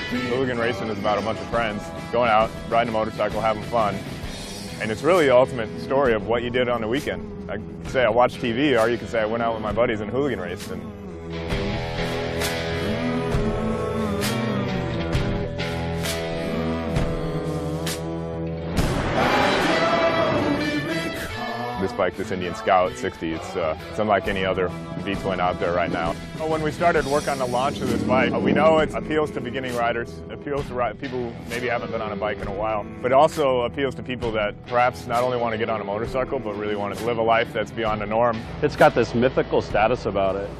Hooligan racing is about a bunch of friends going out, riding a motorcycle, having fun. And it's really the ultimate story of what you did on the weekend. I can say I watched TV, or you can say I went out with my buddies and hooligan raced. And this bike, this Indian Scout 60, it's unlike any other V-twin out there right now. When we started work on the launch of this bike, we know it appeals to beginning riders, appeals to people who maybe haven't been on a bike in a while, but it also appeals to people that perhaps not only want to get on a motorcycle, but really want to live a life that's beyond the norm. It's got this mythical status about it.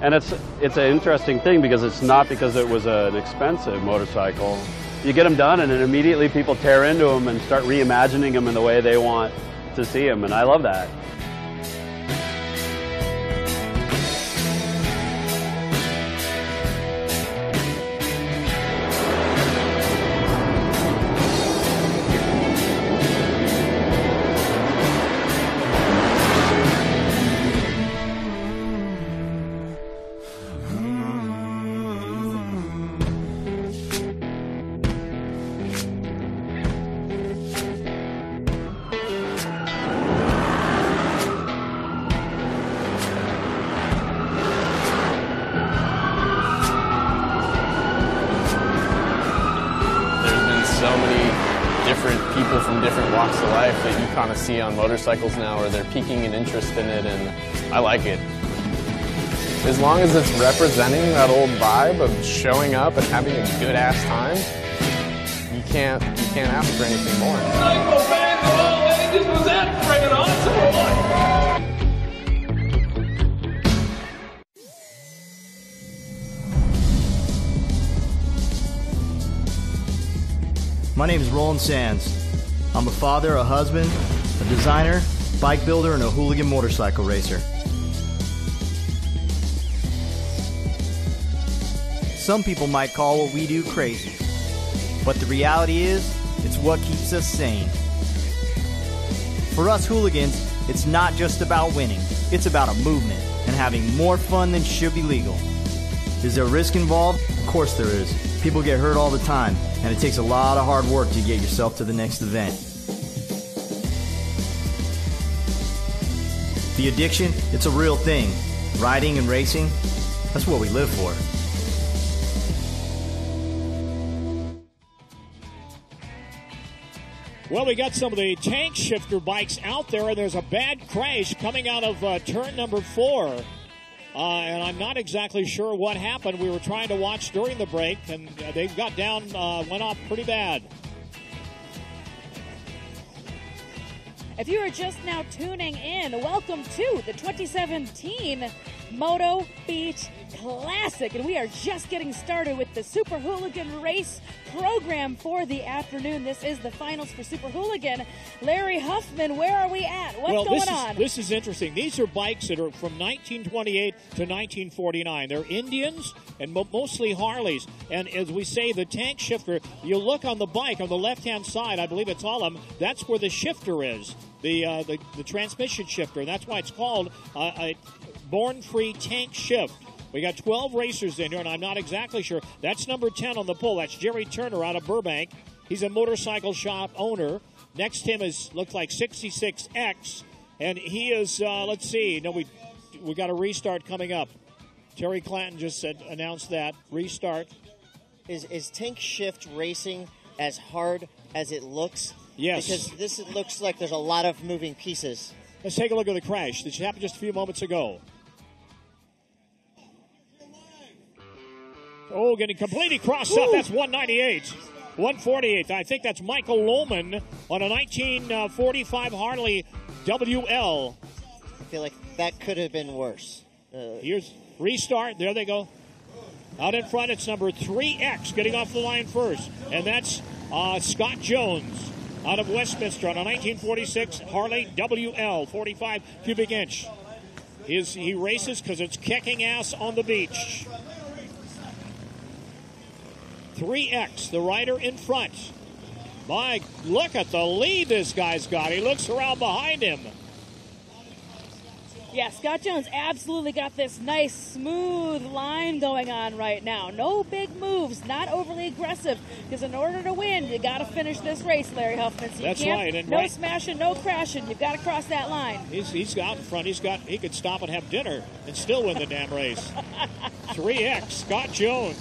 And it's an interesting thing because it's not because it was an expensive motorcycle. You get them done and then immediately people tear into them and start reimagining them in the way they want to see them, and I love that. So many different people from different walks of life that you kind of see on motorcycles now, or they're piquing an interest in it, and I like it. As long as it's representing that old vibe of showing up and having a good-ass time, you can't ask for anything more. Cycle back, oh, ladies, was that friggin' awesome? My name is Roland Sands. I'm a father, a husband, a designer, bike builder, and a hooligan motorcycle racer. Some people might call what we do crazy, but the reality is, it's what keeps us sane. For us hooligans, it's not just about winning, it's about a movement and having more fun than should be legal. Is there risk involved? Of course there is. People get hurt all the time, and it takes a lot of hard work to get yourself to the next event. The addiction, it's a real thing. Riding and racing, that's what we live for. Well, we got some of the tank shifter bikes out there, and there's a bad crash coming out of turn number 4. And I'm not exactly sure what happened. We were trying to watch during the break, and they got down, went off pretty bad. If you are just now tuning in, welcome to the 2017 Moto Beach Classic. And we are just getting started with the Super Hooligan race program for the afternoon. This is the finals for Super Hooligan. Larry Huffman, where are we at? What's going on? This is interesting. These are bikes that are from 1928 to 1949. They're Indians and mostly Harleys. And as we say, the tank shifter, you look on the bike on the left-hand side, I believe it's all of them, that's where the shifter is, the transmission shifter. That's why it's called a born-free tank shift. We got 12 racers in here, and I'm not exactly sure. That's number 10 on the pole. That's Jerry Turner out of Burbank. He's a motorcycle shop owner. Next to him looks like 66X, and he is, let's see. No, we got a restart coming up. Terry Clanton just announced that. Restart. Is tank shift racing as hard as it looks? Yes. Because this looks like there's a lot of moving pieces. Let's take a look at the crash. This happened just a few moments ago. Oh, getting completely crossed up. That's 198. 148. I think that's Michael Lohman on a 1945 Harley WL. I feel like that could have been worse. Here's restart. There they go. Out in front, it's number 3X getting off the line first. And that's Scott Jones out of Westminster on a 1946 Harley WL, 45 cubic inch. He races because it's kicking ass on the beach. 3X, the rider in front. My, look at the lead this guy's got. He looks around behind him. Yeah, Scott Jones absolutely got this nice, smooth line going on right now. No big moves, not overly aggressive, because in order to win, you got to finish this race, Larry Huffman. So That's you can't, right. And no smashing, no crashing. You've got to cross that line. He's out in front. He could stop and have dinner and still win the damn race. 3X, Scott Jones.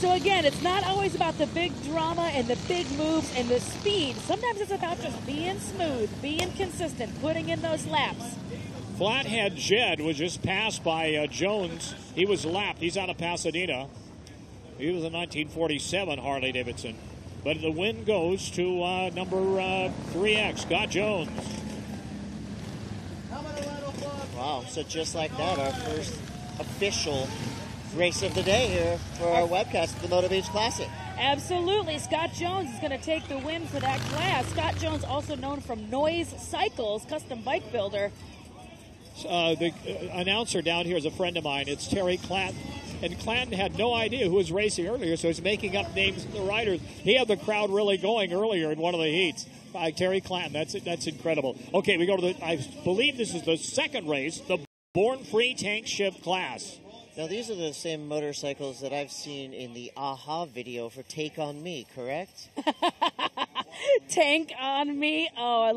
So again, it's not always about the big drama and the big moves and the speed. Sometimes it's about just being smooth, being consistent, putting in those laps. Flathead Jed was just passed by Jones. He was lapped. He's out of Pasadena. He was a 1947 Harley Davidson. But the win goes to number 3X, Scott Jones. Wow, so just like that, our first official race of the day here for our webcast of the Moto Beach Classic. Absolutely. Scott Jones is going to take the win for that class. Scott Jones, also known from Noise Cycles, custom bike builder. The announcer down here is a friend of mine. It's Terry Clanton. And Clanton had no idea who was racing earlier, so he's making up names of the riders. He had the crowd really going earlier in one of the heats. Terry Clanton, that's incredible. Okay, we go to I believe this is the second race, the Born Free Tank Shift class. Now, these are the same motorcycles that I've seen in the AHA video for Take On Me, correct? Tank on me. Oh, I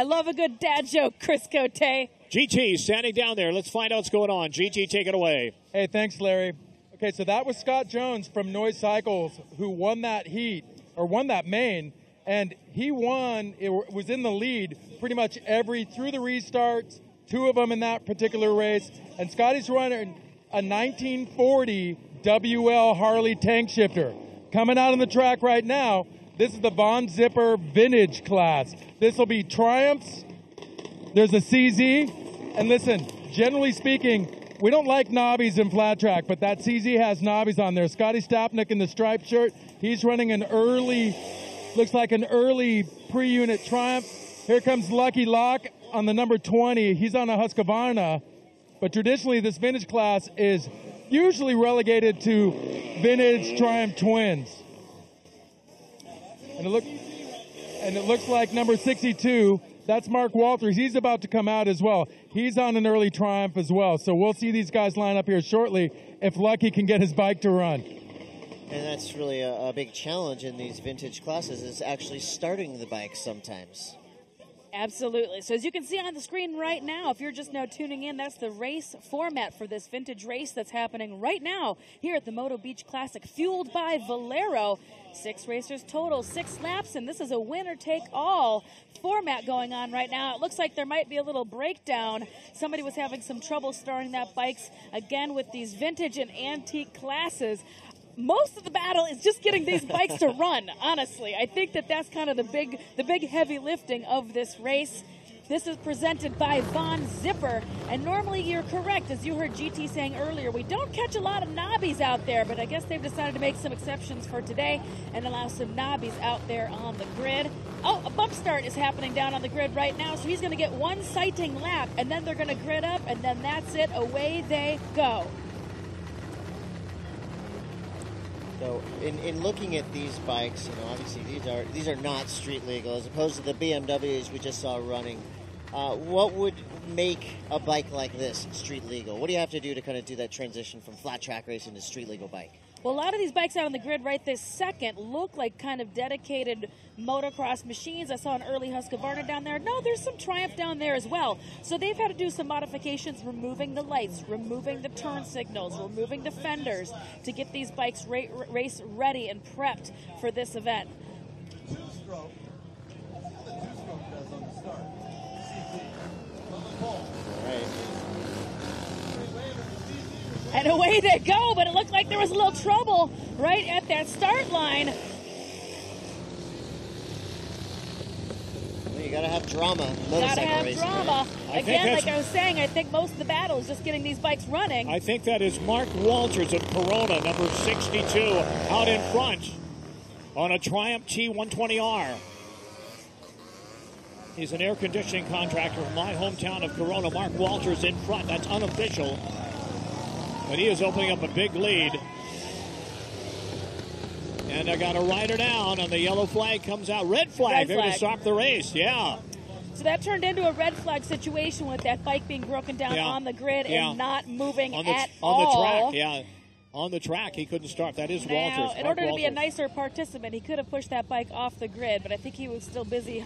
love a good dad joke, Chris Cote. GT standing down there. Let's find out what's going on. GT, take it away. Hey, thanks, Larry. Okay, so that was Scott Jones from Noise Cycles who won that heat, or won that main, and he won, it was in the lead pretty much through the restarts, 2 of them in that particular race, and Scotty's running a 1940 WL Harley tank shifter. Coming out on the track right now, this is the Von Zipper Vintage class. This will be Triumphs. There's a CZ. And listen, generally speaking, we don't like knobbies in flat track, but that CZ has knobbies on there. Scotty Stopnick in the striped shirt. He's running looks like an early pre-unit Triumph. Here comes Lucky Locke on the number 20. He's on a Husqvarna. But traditionally, this vintage class is usually relegated to vintage Triumph twins. And it looks like number 62, that's Mark Walters. He's about to come out as well. He's on an early Triumph as well. So we'll see these guys line up here shortly if Lucky can get his bike to run. And that's really a big challenge in these vintage classes, is actually starting the bike sometimes. Absolutely. So as you can see on the screen right now, if you're just now tuning in, that's the race format for this vintage race that's happening right now here at the Moto Beach Classic, fueled by Valero. 6 racers total, 6 laps, and this is a winner-take-all format going on right now. It looks like there might be a little breakdown. Somebody was having some trouble starting that bikes, again, with these vintage and antique classes. Most of the battle is just getting these bikes to run, honestly. I think that's kind of the big heavy lifting of this race. This is presented by Von Zipper, and normally you're correct, as you heard GT saying earlier, we don't catch a lot of knobbies out there, but I guess they've decided to make some exceptions for today and allow some knobbies out there on the grid. Oh, a bump start is happening down on the grid right now, so he's going to get one sighting lap, and then they're going to grid up, and then that's it, away they go. So in looking at these bikes, obviously these are not street legal as opposed to the BMWs we just saw running. What would make a bike like this street legal? What do you have to do to kind of do that transition from flat track racing to street legal bike? Well, a lot of these bikes out on the grid right this second look like kind of dedicated motocross machines. I saw an early Husqvarna down there. No, there's some Triumph down there as well. So they've had to do some modifications, removing the lights, removing the turn signals, removing the fenders to get these bikes race ready and prepped for this event. Two-stroke. The two-stroke does on the start. All right. And away they go, but it looked like there was a little trouble right at that start line. Well, you gotta have drama. Gotta have drama. Again, like I was saying, I think most of the battle is just getting these bikes running. I think that is Mark Walters of Corona, number 62, out in front on a Triumph T120R. He's an air conditioning contractor from my hometown of Corona. Mark Walters in front. That's unofficial. But he is opening up a big lead. And I got a rider down, and the yellow flag comes out. Red flag. They're going to stop the race. Yeah. So that turned into a red flag situation with that bike being broken down on the grid and not moving at all. On the track, yeah. On the track, he couldn't start. That is Walters. In order to be a nicer participant, he could have pushed that bike off the grid, but I think he was still busy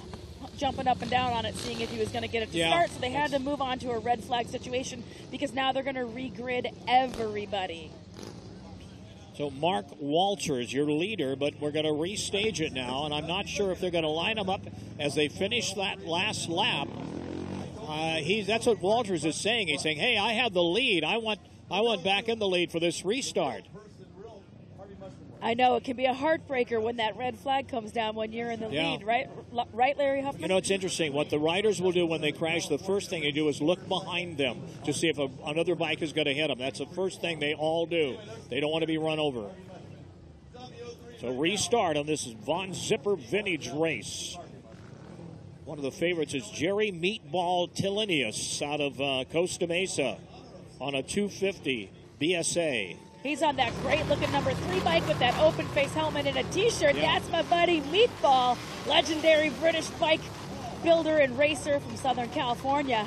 jumping up and down on it, seeing if he was going to get it to start. So they had to move on to a red flag situation because now they're going to re-grid everybody. So Mark Walters, your leader, but we're going to restage it now, and I'm not sure if they're going to line them up as they finish that last lap. That's what Walters is saying. He's saying, hey, I have the lead. I want back in the lead for this restart. I know it can be a heartbreaker when that red flag comes down when you're in the lead, right? Right, Larry Huffman? You know, it's interesting. What the riders will do when they crash, the first thing they do is look behind them to see if another bike is going to hit them. That's the first thing they all do. They don't want to be run over. So restart on this Von Zipper Vintage race. One of the favorites is Jerry Meatball Tillenius out of Costa Mesa on a 250 BSA. He's on that great-looking number 3 bike with that open-face helmet and a T-shirt. Yeah. That's my buddy Meatball, legendary British bike builder and racer from Southern California.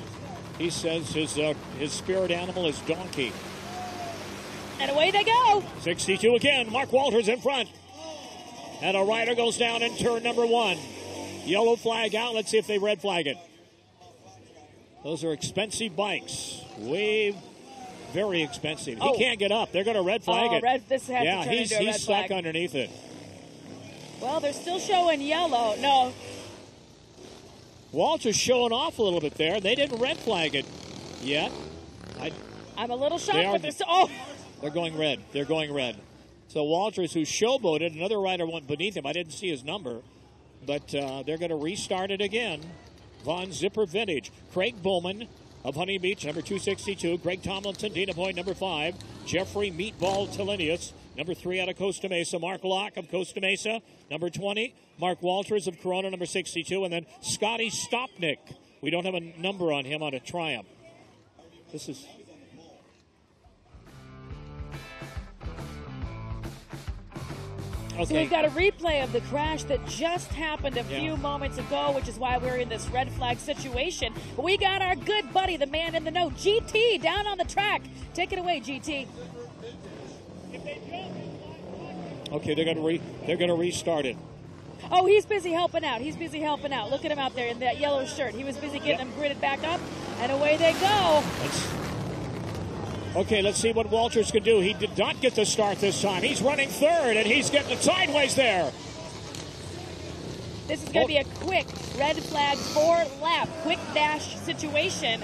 He says his spirit animal is donkey. And away they go. 62 again. Mark Walters in front. And a rider goes down in turn number 1. Yellow flag out. Let's see if they red flag it. Those are expensive bikes. Very expensive. He can't get up. They're going to red flag it. This has to turn into a red stuck flag. underneath it. Well, they're still showing yellow. No. Walter's showing off a little bit there. They didn't red flag it yet. I'm a little shocked, but they're going red. They're going red. So Walters, who showboated, another rider went beneath him. I didn't see his number, but they're going to restart it again. Von Zipper Vintage. Craig Bowman of Huntington Beach, number 262. Greg Tomlinson, Dana Point, number 5. Jeffrey Meatball Tillenius, number 3 out of Costa Mesa. Mark Locke of Costa Mesa, number 20. Mark Walters of Corona, number 62. And then Scotty Stopnick. We don't have a number on him on a Triumph. This is... Okay. So we've got a replay of the crash that just happened a few moments ago, which is why we're in this red flag situation. But we got our good buddy, the man in the know, GT, down on the track. Take it away, GT. Okay, they're going to restart it. Oh, he's busy helping out. Look at him out there in that yellow shirt. He was busy getting them gridded back up, and away they go. Okay, let's see what Walters can do. He did not get the start this time. He's running third, and he's getting it sideways there. This is going to be a quick red flag 4-lap, quick dash situation.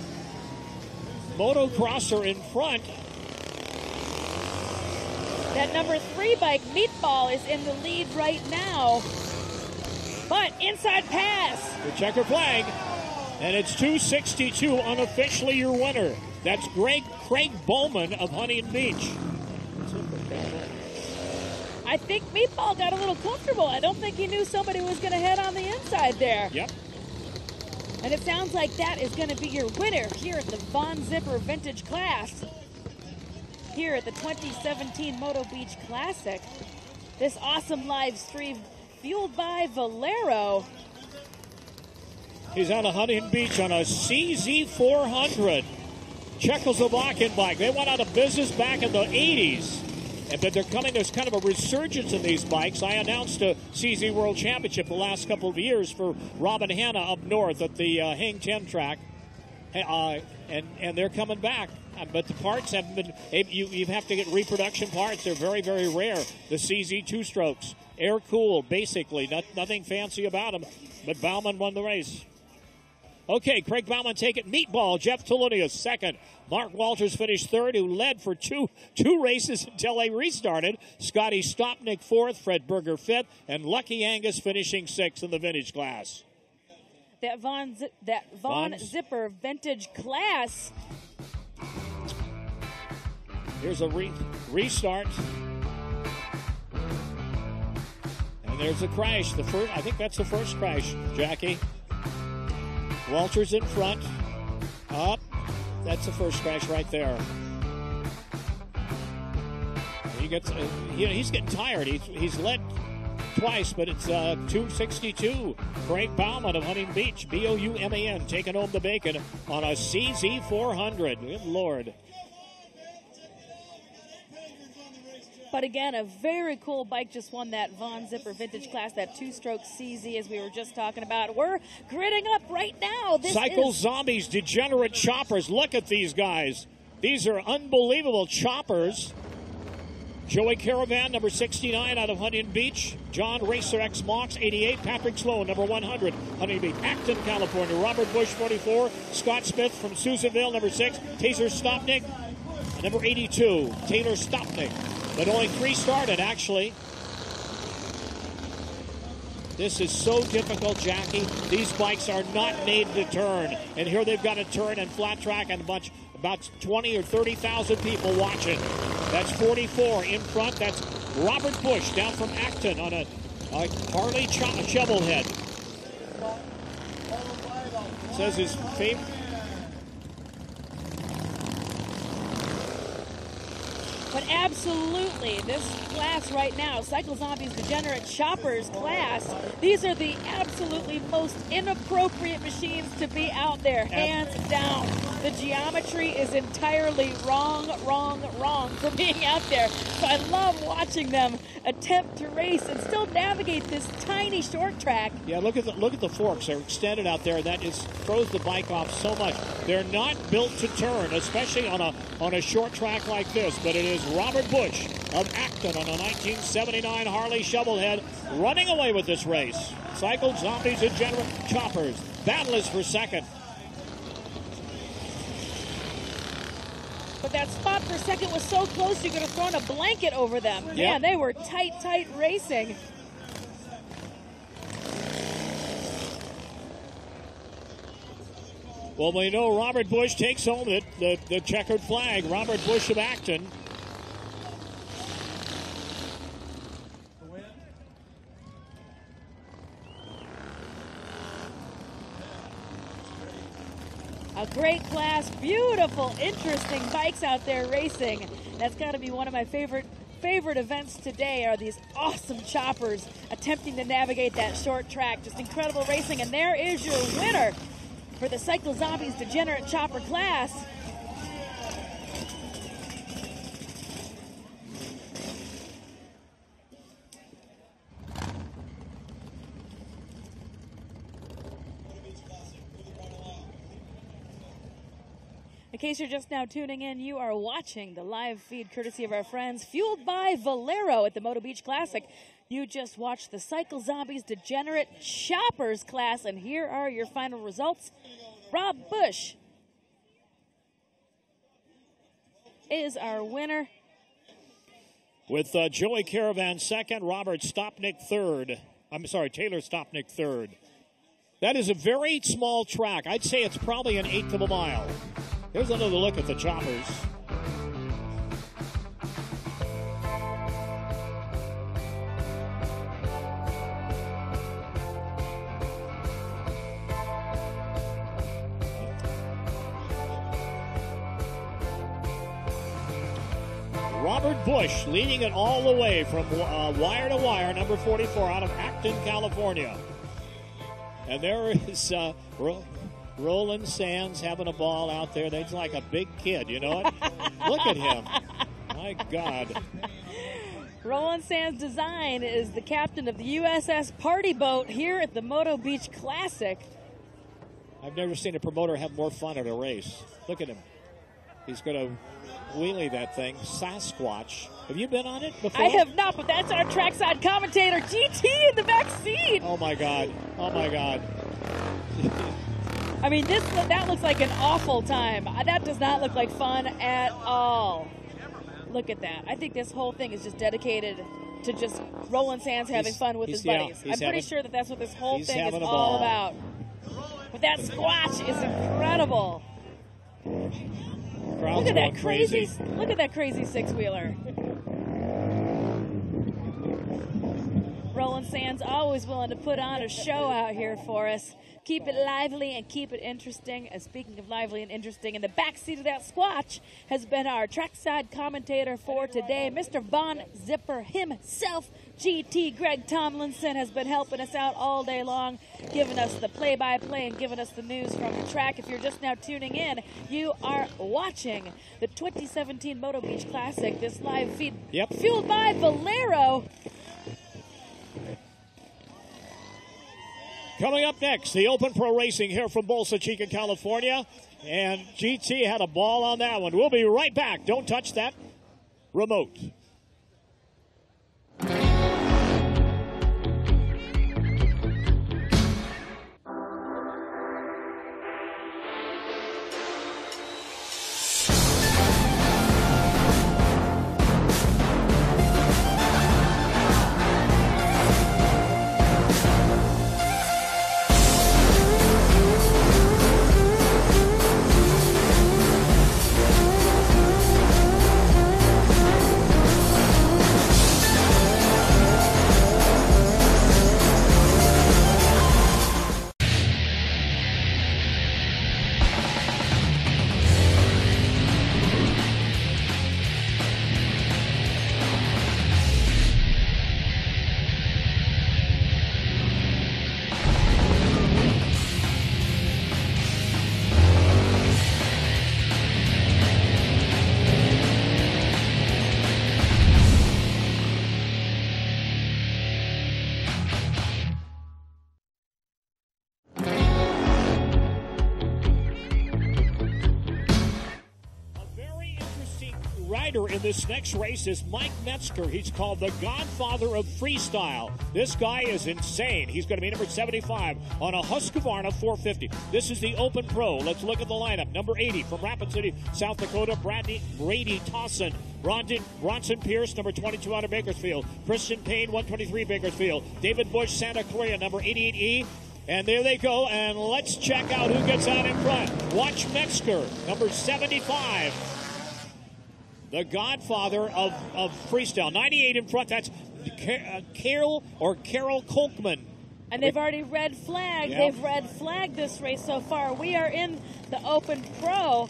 Motocrosser in front. That number 3 bike, Meatball, is in the lead right now. But inside pass. The checker flag, and it's 262 unofficially your winner. That's Craig Bowman of Huntington Beach. I think Meatball got a little comfortable. I don't think he knew somebody was going to head on the inside there. Yep. And it sounds like that is going to be your winner here at the Von Zipper Vintage Class. Here at the 2017 Moto Beach Classic. This awesome live stream fueled by Valero. He's out of Huntington Beach on a CZ400. Czechoslovakian bike. They went out of business back in the 80s. But they're coming, there's kind of a resurgence in these bikes. I announced a CZ World Championship the last couple of years for Robin Hanna up north at the Hang 10 track. And they're coming back. But the parts haven't been, you have to get reproduction parts. They're very, very rare. The CZ 2-strokes. Air-cooled, basically. Nothing fancy about them. But Bauman won the race. Okay, Craig Bauman take it. Meatball, Jeff Tillenius second. Mark Walters finished third, who led for two races until they restarted. Scotty Stopnick fourth, Fred Berger fifth, and Lucky Angus finishing sixth in the vintage class. That Von Zipper Vintage Class. Here's a restart. And there's a crash. I think that's the first crash, Jackie. Walters in front. Up. That's the first crash right there. He gets, he's getting tired. He's led twice, but it's 262. Craig Bauman of Hunting Beach, B-O-U-M-A-N, taking home the bacon on a CZ 400. Good Lord. But again, a very cool bike just won that Von Zipper Vintage Class, that two-stroke CZ as we were just talking about. We're gridding up right now. Cycle Zombies, degenerate choppers. Look at these guys. These are unbelievable choppers. Joey Caravan, number 69 out of Huntington Beach. John Racer X Mox, 88. Patrick Sloan, number 100, Huntington Beach. Acton, California. Robert Bush, 44. Scott Smith from Susanville, number 6. Taser Stopnik, number 82. Taylor Stopnik. But only 3 started, actually. This is so difficult, Jackie. These bikes are not made to turn. And here they've got a turn and flat track and about 20 or 30,000 people watching. That's 44 in front. That's Robert Bush down from Acton on a Harley shovelhead. Says his favorite. But absolutely, this class right now, Cycle Zombies Degenerate Choppers class, these are the absolutely most inappropriate machines to be out there, hands down. The geometry is entirely wrong for being out there. So I love watching them attempt to race and still navigate this tiny short track. Yeah, look at the forks. They're extended out there. That throws the bike off so much. They're not built to turn, especially on a short track like this. But it is Robert Bush of Acton on a 1979 Harley shovelhead running away with this race. Cycle Zombies Degenerate Choppers. Battle is for second. But that spot for second was so close you could have thrown a blanket over them. Yep. Man, they were tight racing. Well, we know Robert Bush takes home the checkered flag. Robert Bush of Acton. A great class, beautiful, interesting bikes out there racing. That's got to be one of my favorite events today, are these awesome choppers attempting to navigate that short track. Just incredible racing, and there is your winner for the Cycle Zombies Degenerate Chopper class. In case you're just now tuning in, you are watching the live feed courtesy of our friends Fueled by Valero at the Moto Beach Classic. You just watched the Cycle Zombies Degenerate Choppers class, and here are your final results. Rob Bush is our winner. With Joey Caravan second, Robert Stopnik third. Taylor Stopnik third. That is a very small track. I'd say it's probably an eighth of a mile. Here's another look at the choppers. Robert Bush leading it all the way from wire to wire, number 44 out of Acton, California. And there is Roland Sands having a ball out there. He's like a big kid, you know it? Look at him. My God. Roland Sands Design is the captain of the USS Party Boat here at the Moto Beach Classic. I've never seen a promoter have more fun at a race. Look at him. He's going to wheelie that thing. Sasquatch. Have you been on it before? I have not, but that's our trackside commentator, GT, in the back seat. Oh, my God. Oh, my God. I mean, that looks like an awful time. That does not look like fun at all. Look at that. I think this whole thing is just dedicated to just Roland Sands having fun with his buddies. I'm pretty sure that that's what this whole thing is all about. But that squatch is incredible. Look at that crazy! Look at that crazy six-wheeler. Roland Sands, always willing to put on a show out here for us. Keep it lively and keep it interesting. And speaking of lively and interesting, in the backseat of that Squatch has been our trackside commentator for today, Mr. Von Zipper himself. GT Greg Tomlinson has been helping us out all day long, giving us the play-by-play and giving us the news from the track. If you're just now tuning in, you are watching the 2017 Moto Beach Classic, this live feed fueled by Valero. Coming up next, the Open Pro Racing here from Bolsa Chica, California. And GT had a ball on that one. We'll be right back. Don't touch that remote. In this next race is Mike Metzger. He's called the Godfather of Freestyle. This guy is insane. He's going to be number 75 on a Husqvarna 450. This is the Open Pro. Let's look at the lineup. Number 80 from Rapid City, South Dakota, Brady Tossin. Bronson Pierce, number 22 out of Bakersfield. Christian Payne, 123 Bakersfield. David Bush, Santa Clarita, number 88E. And there they go, and let's check out who gets out in front. Watch Metzger, number 75. The Godfather of Freestyle. 98 in front, that's Carol Kolkman. And they've already red flagged. Yep. They've red flagged this race so far. We are in the Open Pro.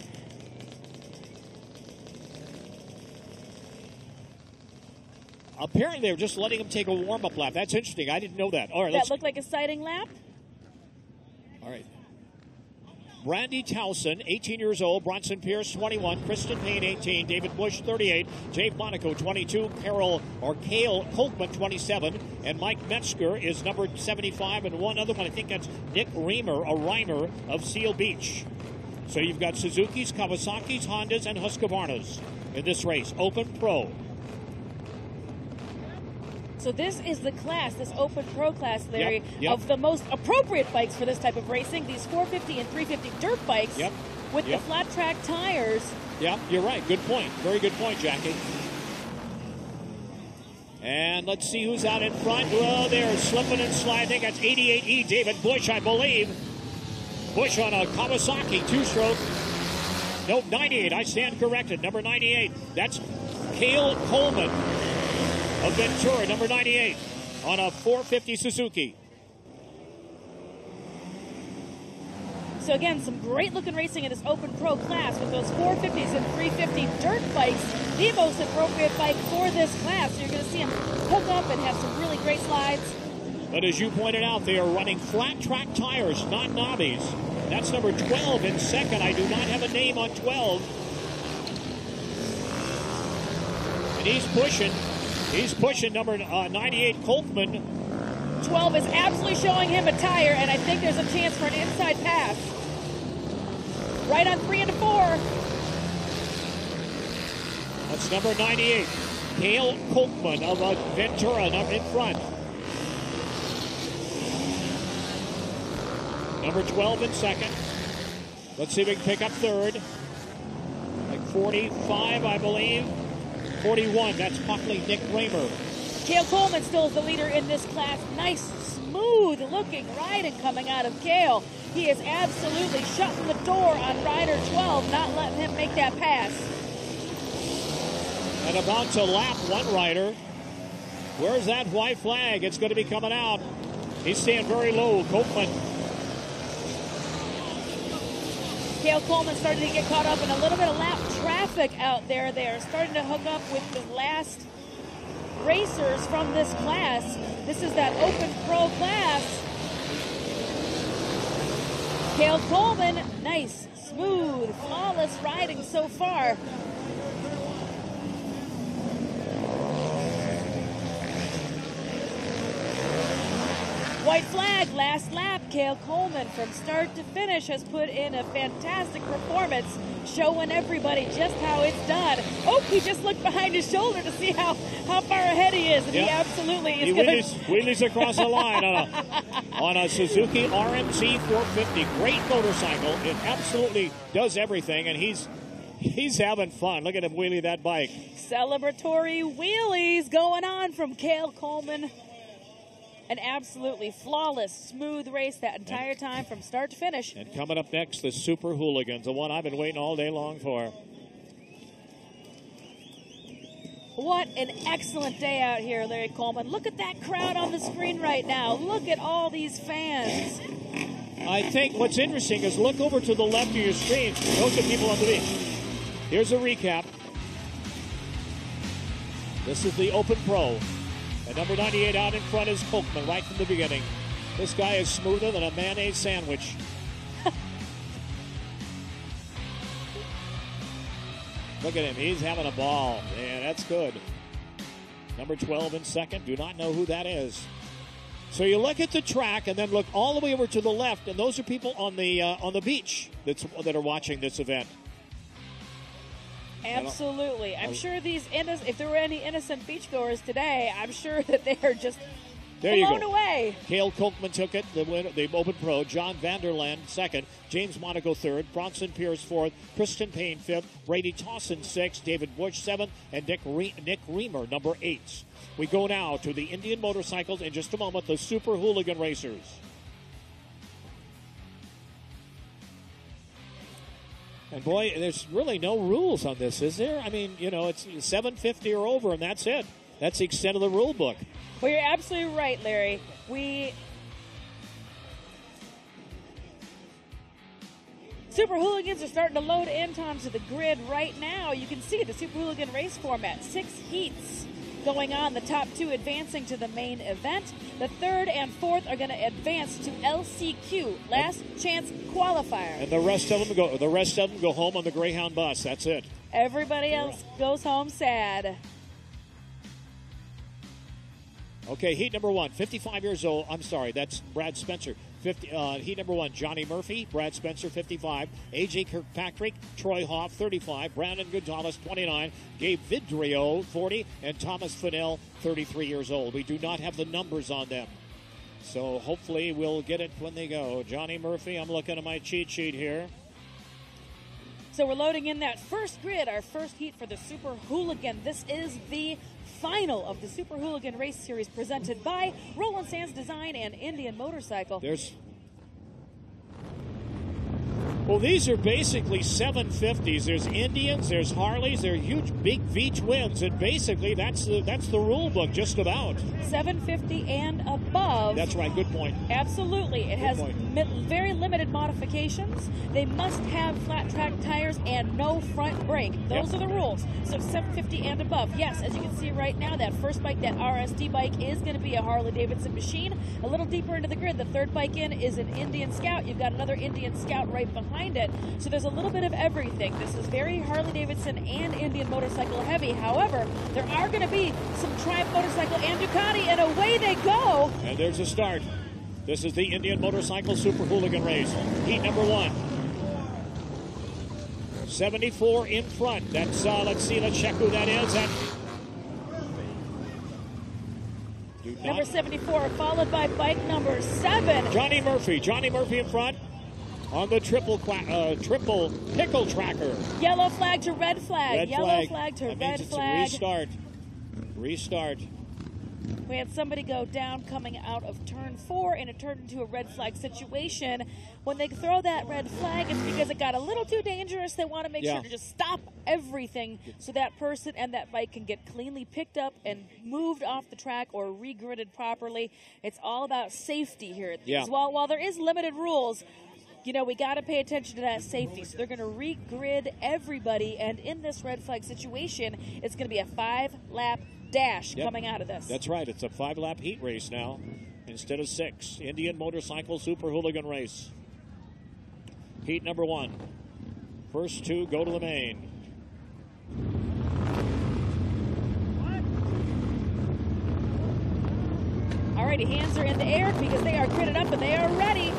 Apparently, they were just letting him take a warm-up lap. That's interesting. I didn't know that. All right, that looked like a sighting lap? All right. Brandy Towson, 18 years old. Bronson Pierce, 21. Kristen Payne, 18. David Bush, 38. Jave Monaco, 22. Cale Kolkman, 27. And Mike Metzger is number 75. And one other one, I think that's Nick Reimer of Seal Beach. So you've got Suzuki's, Kawasaki's, Hondas, and Husqvarnas in this race. Open Pro. So this is the class, this Open Pro class, Larry, Yep. of the most appropriate bikes for this type of racing. These 450 and 350 dirt bikes with the flat track tires. Yeah, you're right. Good point. Very good point, Jackie. And let's see who's out in front. Well, they're slipping and sliding. That's 88E, David Bush, I believe. Bush on a Kawasaki two-stroke. Nope, 98. I stand corrected. Number 98. That's Cale Coleman of Ventura, number 98, on a 450 Suzuki. So again, some great looking racing in this Open Pro class with those 450s and 350 dirt bikes. The most appropriate bike for this class. So you're going to see them hook up and have some really great slides. But as you pointed out, they are running flat track tires, not knobbies. That's number 12 in second. I do not have a name on 12. And he's pushing. He's pushing number 98, Kolkman. 12 is absolutely showing him a tire, and I think there's a chance for an inside pass. Right on 3 and 4. That's number 98, Cale Kolkman of Ventura, in front. Number 12 in second. Let's see if we can pick up third. Like 45, I believe. 41, that's Buckley, Nick Reimer. Cale Coleman still is the leader in this class. Nice, smooth-looking riding coming out of Cale. He is absolutely shutting the door on rider 12, not letting him make that pass. And about to lap one rider. Where's that white flag? It's going to be coming out. He's staying very low. Copeland. Cale Coleman starting to get caught up in a little bit of lap traffic out there. They are starting to hook up with the last racers from this class. This is that Open Pro class. Cale Coleman, nice, smooth, flawless riding so far. White flag, last lap. Cale Coleman from start to finish has put in a fantastic performance, showing everybody just how it's done. Oh, he just looked behind his shoulder to see how far ahead he is, and he absolutely is going to... wheelies across the line on a Suzuki RMZ 450. Great motorcycle. It absolutely does everything, and he's having fun. Look at him wheelie that bike. Celebratory wheelies going on from Cale Coleman. An absolutely flawless, smooth race that entire time from start to finish. And coming up next, the Super Hooligans, the one I've been waiting all day long for. What an excellent day out here, Larry Coleman. Look at that crowd on the screen right now. Look at all these fans. I think what's interesting is look over to the left of your screen. Those are people on the beach. Here's a recap. This is the Open Pro. And number 98 out in front is Copeland right from the beginning. This guy is smoother than a mayonnaise sandwich. Look at him. He's having a ball. Yeah, that's good. Number 12 in second. Do not know who that is. So you look at the track and then look all the way over to the left, and those are people on the beach that are watching this event. Absolutely. I'm sure these if there were any innocent beachgoers today, I'm sure that they are just blown away. Cale Copeland took it, the Open Pro. John Vanderland second. James Monaco third. Bronson Pierce fourth. Kristen Payne fifth. Brady Tossin sixth. David Bush seventh. And Nick Reamer number 8. We go now to the Indian Motorcycles in just a moment, the Super Hooligan Racers. And boy, there's really no rules on this, is there? I mean, it's 750 or over, and that's it. That's the extent of the rule book. Well, you're absolutely right, Larry. Super Hooligans are starting to load in onto the grid right now. You can see the Super Hooligan race format, 6 heats going on. The top 2 advancing to the main event. The 3rd and 4th are going to advance to LCQ, last chance qualifier. And the rest of them go home on the Greyhound bus. That's it. Everybody else goes home sad. Okay, heat number 1, 55 years old. I'm sorry, that's Brad Spencer. Heat number 1, Johnny Murphy, Brad Spencer, 55. A.J. Kirkpatrick, Troy Hoff, 35. Brandon Gonzalez, 29. Gabe Vidrio, 40. And Thomas Fennell, 33 years old. We do not have the numbers on them. So hopefully we'll get it when they go. Johnny Murphy, I'm looking at my cheat sheet here. So we're loading in that first grid, our first heat for the Super Hooligan. This is the final of the Super Hooligan Race Series presented by Roland Sands Design and Indian Motorcycle. Well, these are basically 750s. There's Indians, there's Harleys, they're huge, big V twins, and basically that's the rule book, just about. 750 and above. That's right. Good point. Absolutely. It has very limited modifications. They must have flat track tires and no front brake. Those are the rules. So 750 and above. Yes, as you can see right now, that first bike, that RSD bike, is going to be a Harley-Davidson machine. A little deeper into the grid, the 3rd bike in is an Indian Scout. You've got another Indian Scout right behind it. So there's a little bit of everything. This is very Harley-Davidson and Indian motorcycle heavy. However, there are going to be some Triumph motorcycle and Ducati, and away they go. And there's a start. This is the Indian Motorcycle Super Hooligan Race. Heat number 1. 74 in front. That's, let's check who that is. Number 74, followed by bike number 7. Johnny Murphy in front. On the triple pickle tracker. Yellow flag to red flag. Yellow flag to red flag. Restart. We had somebody go down coming out of turn 4, and it turned into a red flag situation. When they throw that red flag, it's because it got a little too dangerous. They want to make sure to just stop everything so that person and that bike can get cleanly picked up and moved off the track or regridded properly. It's all about safety here. While there is limited rules, you know, we got to pay attention to that safety. So they're going to regrid everybody, and in this red flag situation, it's going to be a 5-lap dash coming out of this. That's right. It's a 5-lap heat race now instead of 6. Indian Motorcycle Super Hooligan race. Heat number 1. First 2 go to the main. Alrighty, hands are in the air because they are gridded up and they are ready.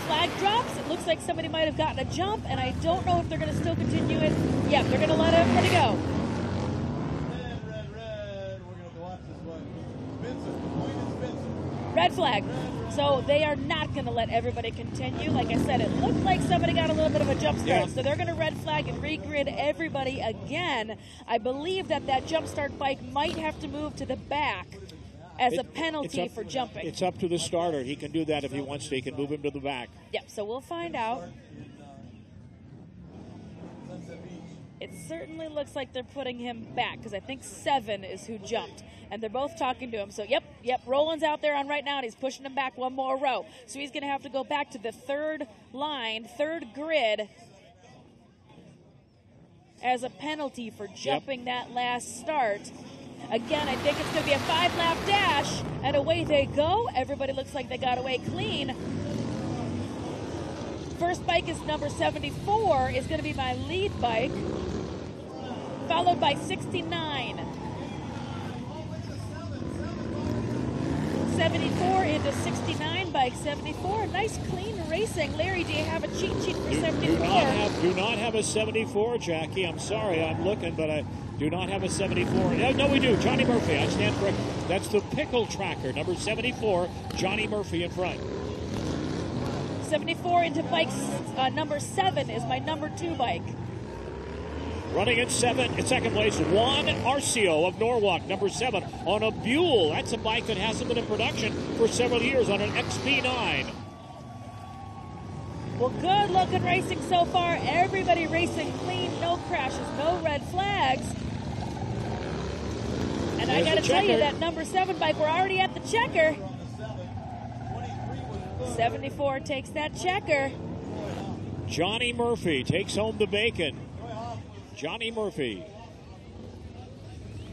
Flag drops. It looks like somebody might have gotten a jump, and I don't know if they're going to still continue it. Yep, they're going to let everybody go. Red flag. So they are not going to let everybody continue. Like I said, it looked like somebody got a little bit of a jump start. So they're going to red flag and regrid everybody again. I believe that jump start bike might have to move to the back as a penalty for jumping. It's up to the starter. He can do that if he wants to. He can move him to the back. Yep, so we'll find out. It certainly looks like they're putting him back because I think 7 is who jumped. And they're both talking to him. So, yep, Roland's out there on right now, and he's pushing him back one more row. So he's going to have to go back to the 3rd line, 3rd grid as a penalty for jumping that last start. Again, I think it's going to be a 5-lap dash, and away they go. Everybody looks like they got away clean. First bike is number 74, is going to be my lead bike, followed by 69. 74 into 69 bike. 74, nice clean racing. Larry, do you have a cheat sheet for 74? Do not have a 74, Jackie. I'm sorry, I'm looking, but I do not have a 74. No, we do. Johnny Murphy, I stand corrected. That's the pickle tracker, number 74, Johnny Murphy in front. 74 into bikes, number 7 is my number 2 bike. Running in second place, Juan Arcio of Norwalk, number 7, on a Buell. That's a bike that hasn't been in production for several years on an XP9. Well, good looking racing so far. Everybody racing clean, no crashes, no red flags. And I got to tell you, that number 7 bike, we're already at the checker. 74 takes that checker. Johnny Murphy takes home the bacon. Johnny Murphy.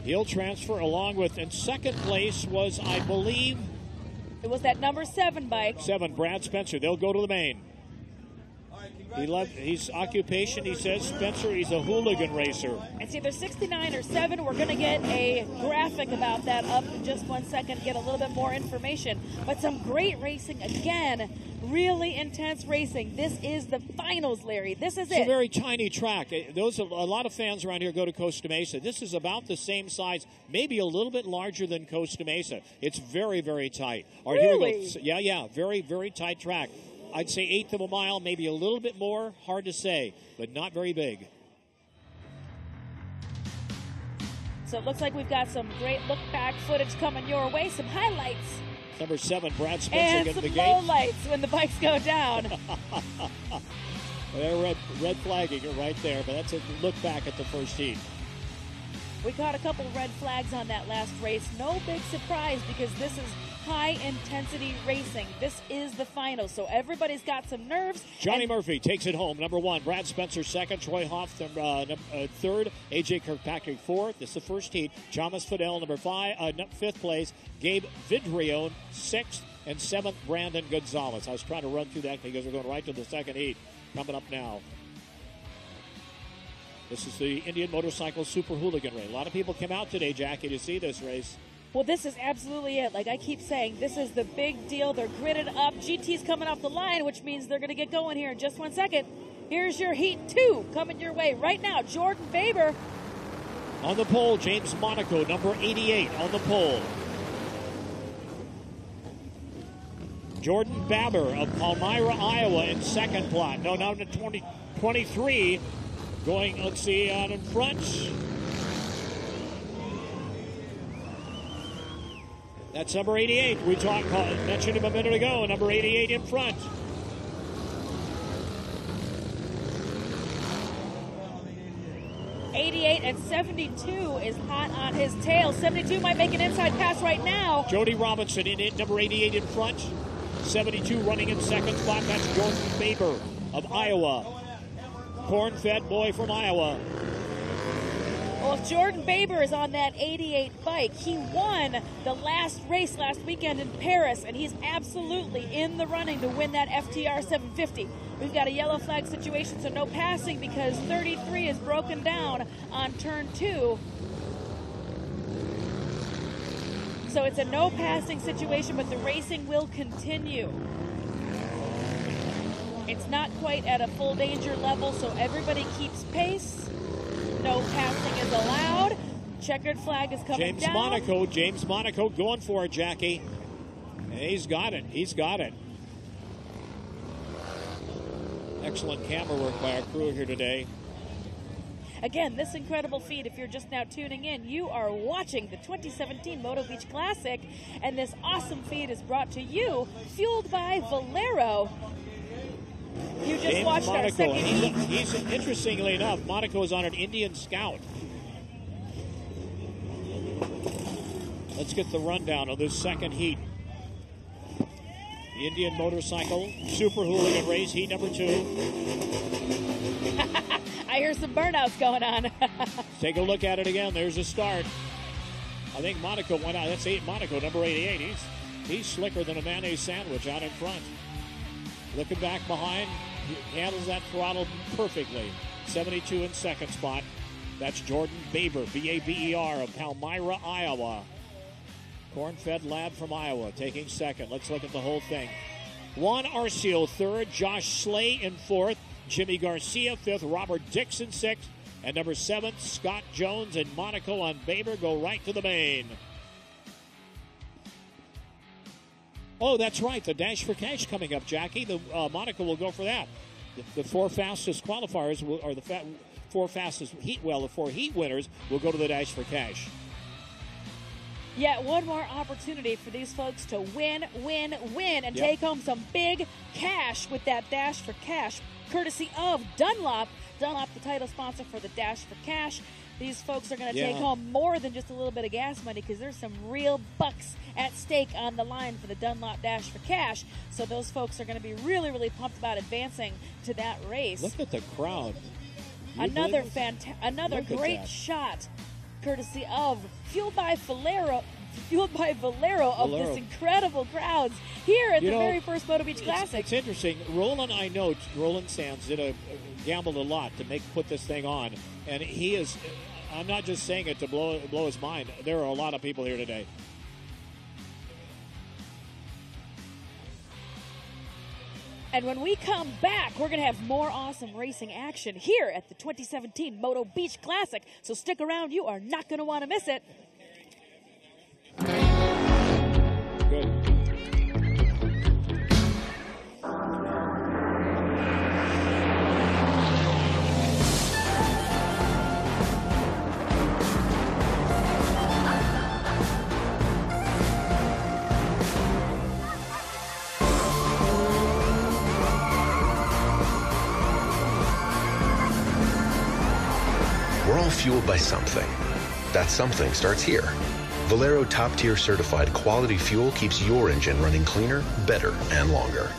He'll transfer along with, in second place was, I believe, it was that number 7 bike. 7, Brad Spencer. They'll go to the main. His occupation, he says, Spencer, he's a hooligan racer. It's either 69 or 7. We're going to get a graphic about that up in just 1 second, get a little bit more information. But some great racing again. Really intense racing. This is the finals, Larry. This is it. It's a very tiny track. A lot of fans around here go to Costa Mesa. This is about the same size, maybe a little bit larger than Costa Mesa. It's very, very tight. All right, really? Here we go. Yeah. Very, very tight track. I'd say 1/8 of a mile, maybe a little bit more. Hard to say, but not very big. So it looks like we've got some great look-back footage coming your way. Some highlights. Number 7, Brad Spencer and getting the gate. And some lowlights when the bikes go down. They're red flagging it right there, but that's a look back at the first heat. We caught a couple red flags on that last race. No big surprise because this is high-intensity racing. This is the final, so everybody's got some nerves. Johnny Murphy takes it home, number 1. Brad Spencer, 2nd. Troy Hoff, 3rd. A.J. Kirkpatrick, 4th. This is the first heat. Thomas Fidel, number 5th place. Gabe Vidrione, 6th. And 7th, Brandon Gonzalez. I was trying to run through that because we're going right to the second heat. Coming up now. This is the Indian Motorcycle Super Hooligan race. A lot of people came out today, Jackie, to see this race. Well, this is absolutely it. Like I keep saying, this is the big deal. They're gridded up. GT's coming off the line, which means they're going to get going here in just 1 second. Here's your Heat 2 coming your way right now. Jordan Faber. On the pole, James Monaco, number 88 on the pole. Jordan Baber of Palmyra, Iowa in second plot. No, now to 23. Going, let's see, out in front. That's number 88. We mentioned him a minute ago. Number 88 in front. And 72 is hot on his tail. 72 might make an inside pass right now. Jody Robinson in number 88 in front. 72 running in second spot. That's Jordan Baber of Iowa. Corn-fed boy from Iowa. Well, if Jordan Baber is on that 88 bike, he won the last race last weekend in Paris, and he's absolutely in the running to win that FTR 750. We've got a yellow flag situation, so no passing because 33 is broken down on turn 2. So it's a no passing situation, but the racing will continue. It's not quite at a full danger level, so everybody keeps pace. No passing is allowed. Checkered flag is coming down. James Monaco going for it, Jackie. He's got it. Excellent camera work by our crew here today. Again, this incredible feat, if you're just now tuning in, you are watching the 2017 Moto Beach Classic, and this awesome feat is brought to you, fueled by Valero. You just James watched Monaco. our second heat. He's interestingly enough, Monaco is on an Indian Scout. Let's get the rundown of this second heat. The Indian motorcycle Super Hooligan race, heat number 2. I hear some burnouts going on. Take a look at it again. There's a start. I think Monaco went out. That's Monaco, number 88. He's slicker than a mayonnaise sandwich out in front. Looking back behind, he handles that throttle perfectly. 72 in second spot. That's Jordan Baber, B-A-B-E-R, of Palmyra, Iowa. Corn-fed lad from Iowa taking second. Let's look at the whole thing. Juan Arcio third, Josh Slay in fourth, Jimmy Garcia fifth, Robert Dixon sixth, and number 7, Scott Jones and Monaco on Baber go right to the main. Oh, that's right. The Dash for Cash coming up, Jackie. The Monaco will go for that. The 4 fastest qualifiers, or the 4 fastest heat, the 4 heat winners will go to the Dash for Cash. Yeah, one more opportunity for these folks to win, and take home some big cash with that Dash for Cash, courtesy of Dunlop. Dunlop, the title sponsor for the Dash for Cash. These folks are going to take home more than just a little bit of gas money because there's some real bucks at stake on the line for the Dunlop Dash for Cash. So those folks are going to be really, really pumped about advancing to that race. Look at the crowd. Another great shot, courtesy of Fueled by Valero of this incredible crowds here at the very first Moto Beach Classic. It's interesting. Roland Sands gambled a lot to put this thing on, and he is. I'm not just saying it to blow his mind. There are a lot of people here today. And when we come back, we're going to have more awesome racing action here at the 2017 Moto Beach Classic. So stick around. You are not going to want to miss it. Good. We're all fueled by something. That something starts here. Valero top-tier certified quality fuel keeps your engine running cleaner, better, and longer.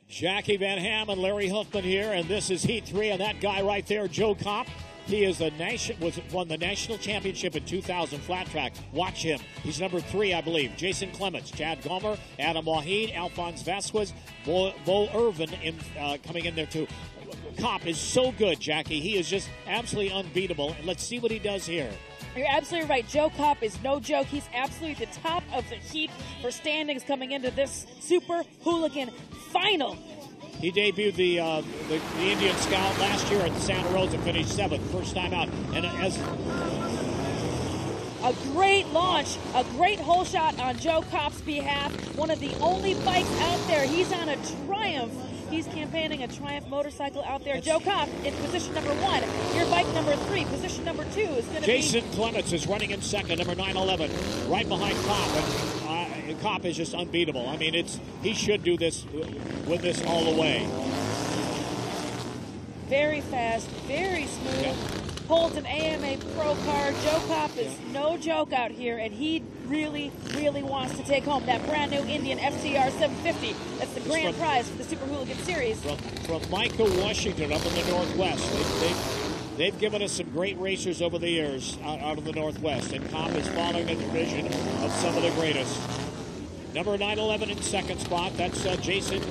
Jackie Van Ham and Larry Huffman here, and this is Heat 3, and that guy right there, Joe Kopp, he is won the national championship in 2000 flat track. Watch him. He's number 3, I believe. Jason Clements, Chad Gomer, Adam Wahid, Alphonse Vasquez, Bo Irvin coming in there too. Kopp is so good, Jackie. He is just absolutely unbeatable. And let's see what he does here. You're absolutely right. Joe Kopp is no joke. He's absolutely at the top of the heap for standings coming into this Super Hooligan final. He debuted the Indian Scout last year at Santa Rosa, finished 7th, first time out. And as a great launch, a great hole shot on Joe Kopp's behalf. One of the only bikes out there. He's on a Triumph. He's campaigning a Triumph motorcycle out there. Joe Kopp in position number 1. Your bike number 3. Position number 2 is going to be... Jason Clements is running in second, number 911, right behind Kopp. And Kopp is just unbeatable. I mean, he should do this, win this all the way. Very fast, very smooth. Yep. Holds an AMA Pro card. Joe Kopp is no joke out here, and he really, really wants to take home that brand new Indian FTR 750. That's the grand prize for the Super Hooligan Series. From Micah, Washington, up in the Northwest. They've given us some great racers over the years out of the Northwest, and Kopp is following the tradition of some of the greatest. Number 911 in second spot. That's Jason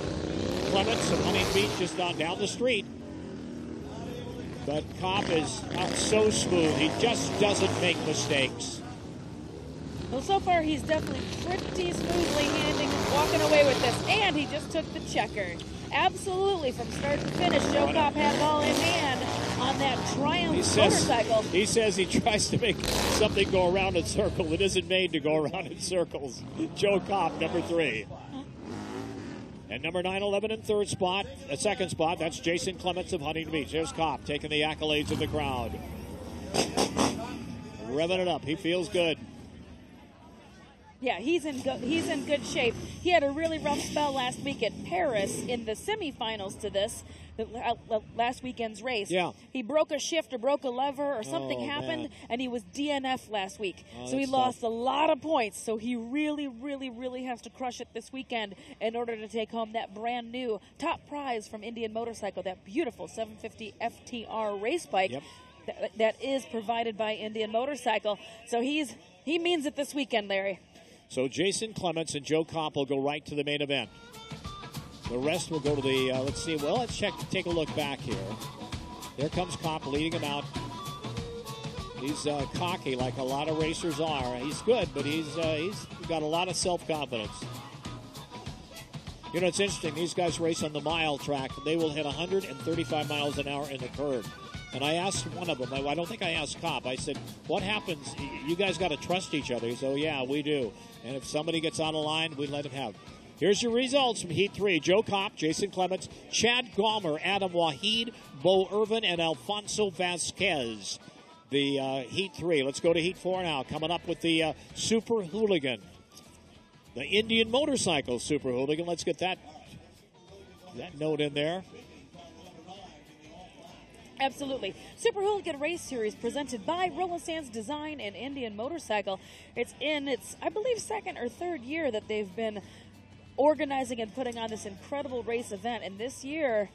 Clements of Hunting Beach, just down the street. But Kopp is out so smooth. He just doesn't make mistakes. Well, so far he's definitely pretty smoothly walking away with this. And he just took the checker. Absolutely, from start to finish, Joe Kopp had it all in hand on that Triumph motorcycle. He says he tries to make something go around in circles. It isn't made to go around in circles. Joe Kopp, number 3. And number 911 in second spot, that's Jason Clements of Huntington Beach. There's Kopp taking the accolades of the crowd. Revving it up. He feels good. Yeah, he's in good shape. He had a really rough spell last week at Paris in the semifinals to this, last weekend's race. Yeah. He broke a shift or broke a lever or something happened, and he was DNF last week. So he lost a lot of points. So he really, really, really has to crush it this weekend in order to take home that brand new top prize from Indian Motorcycle, that beautiful 750 FTR race bike. Yep. That is provided by Indian Motorcycle. So he means it this weekend, Larry. So Jason Clements and Joe Kopp will go right to the main event. The rest will go to the, let's see, well, let's take a look back here. There comes Kopp leading him out. He's cocky like a lot of racers are. He's good, but he's got a lot of self-confidence. You know, it's interesting. These guys race on the mile track. They will hit 135 miles an hour in the curve. And I asked one of them, I don't think I asked Kopp, I said, what happens? You guys got to trust each other. He said, oh, yeah, we do. And if somebody gets out of line, we let him have. Here's your results from Heat 3. Joe Kopp, Jason Clements, Chad Gallmer, Adam Waheed, Bo Irvin, and Alfonso Vasquez. The Heat 3. Let's go to Heat 4 now. Coming up with the Super Hooligan. The Indian Motorcycle Super Hooligan. Let's get that note in there. Absolutely. Super Hooligan Race Series presented by Roland Sands Design and Indian Motorcycle. It's in its, I believe, second or third year that they've been organizing and putting on this incredible race event. And this year,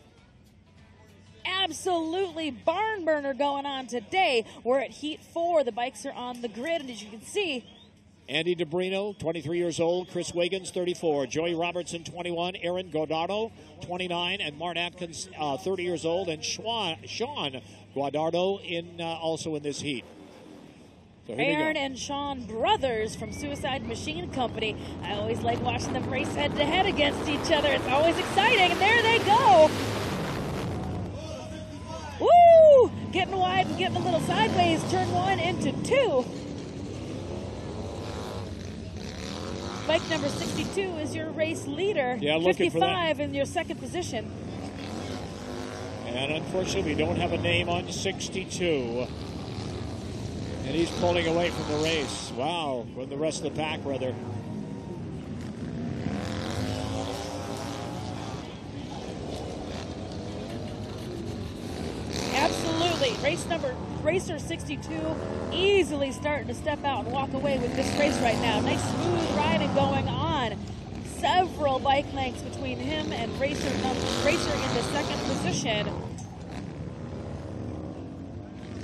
absolutely barn burner going on today. We're at Heat 4. The bikes are on the grid, and as you can see, Andy DeBrino, 23 years old. Chris Wiggins, 34. Joey Robertson, 21. Aaron Godardo, 29. And Martin Atkins, 30 years old. And Sean Guadardo also in this heat. So Aaron and Sean brothers from Suicide Machine Company. I always like watching them race head-to-head against each other. It's always exciting. And there they go. Woo! Getting wide and getting a little sideways. Turn 1 into 2. Bike number 62 is your race leader. Yeah, looking 55 in your second position. And unfortunately, we don't have a name on 62. And he's pulling away from the race. Wow, from the rest of the pack, rather. Absolutely. Racer 62 easily starting to step out and walk away with this race right now. Nice smooth riding going on. Several bike lengths between him and Racer in the second position.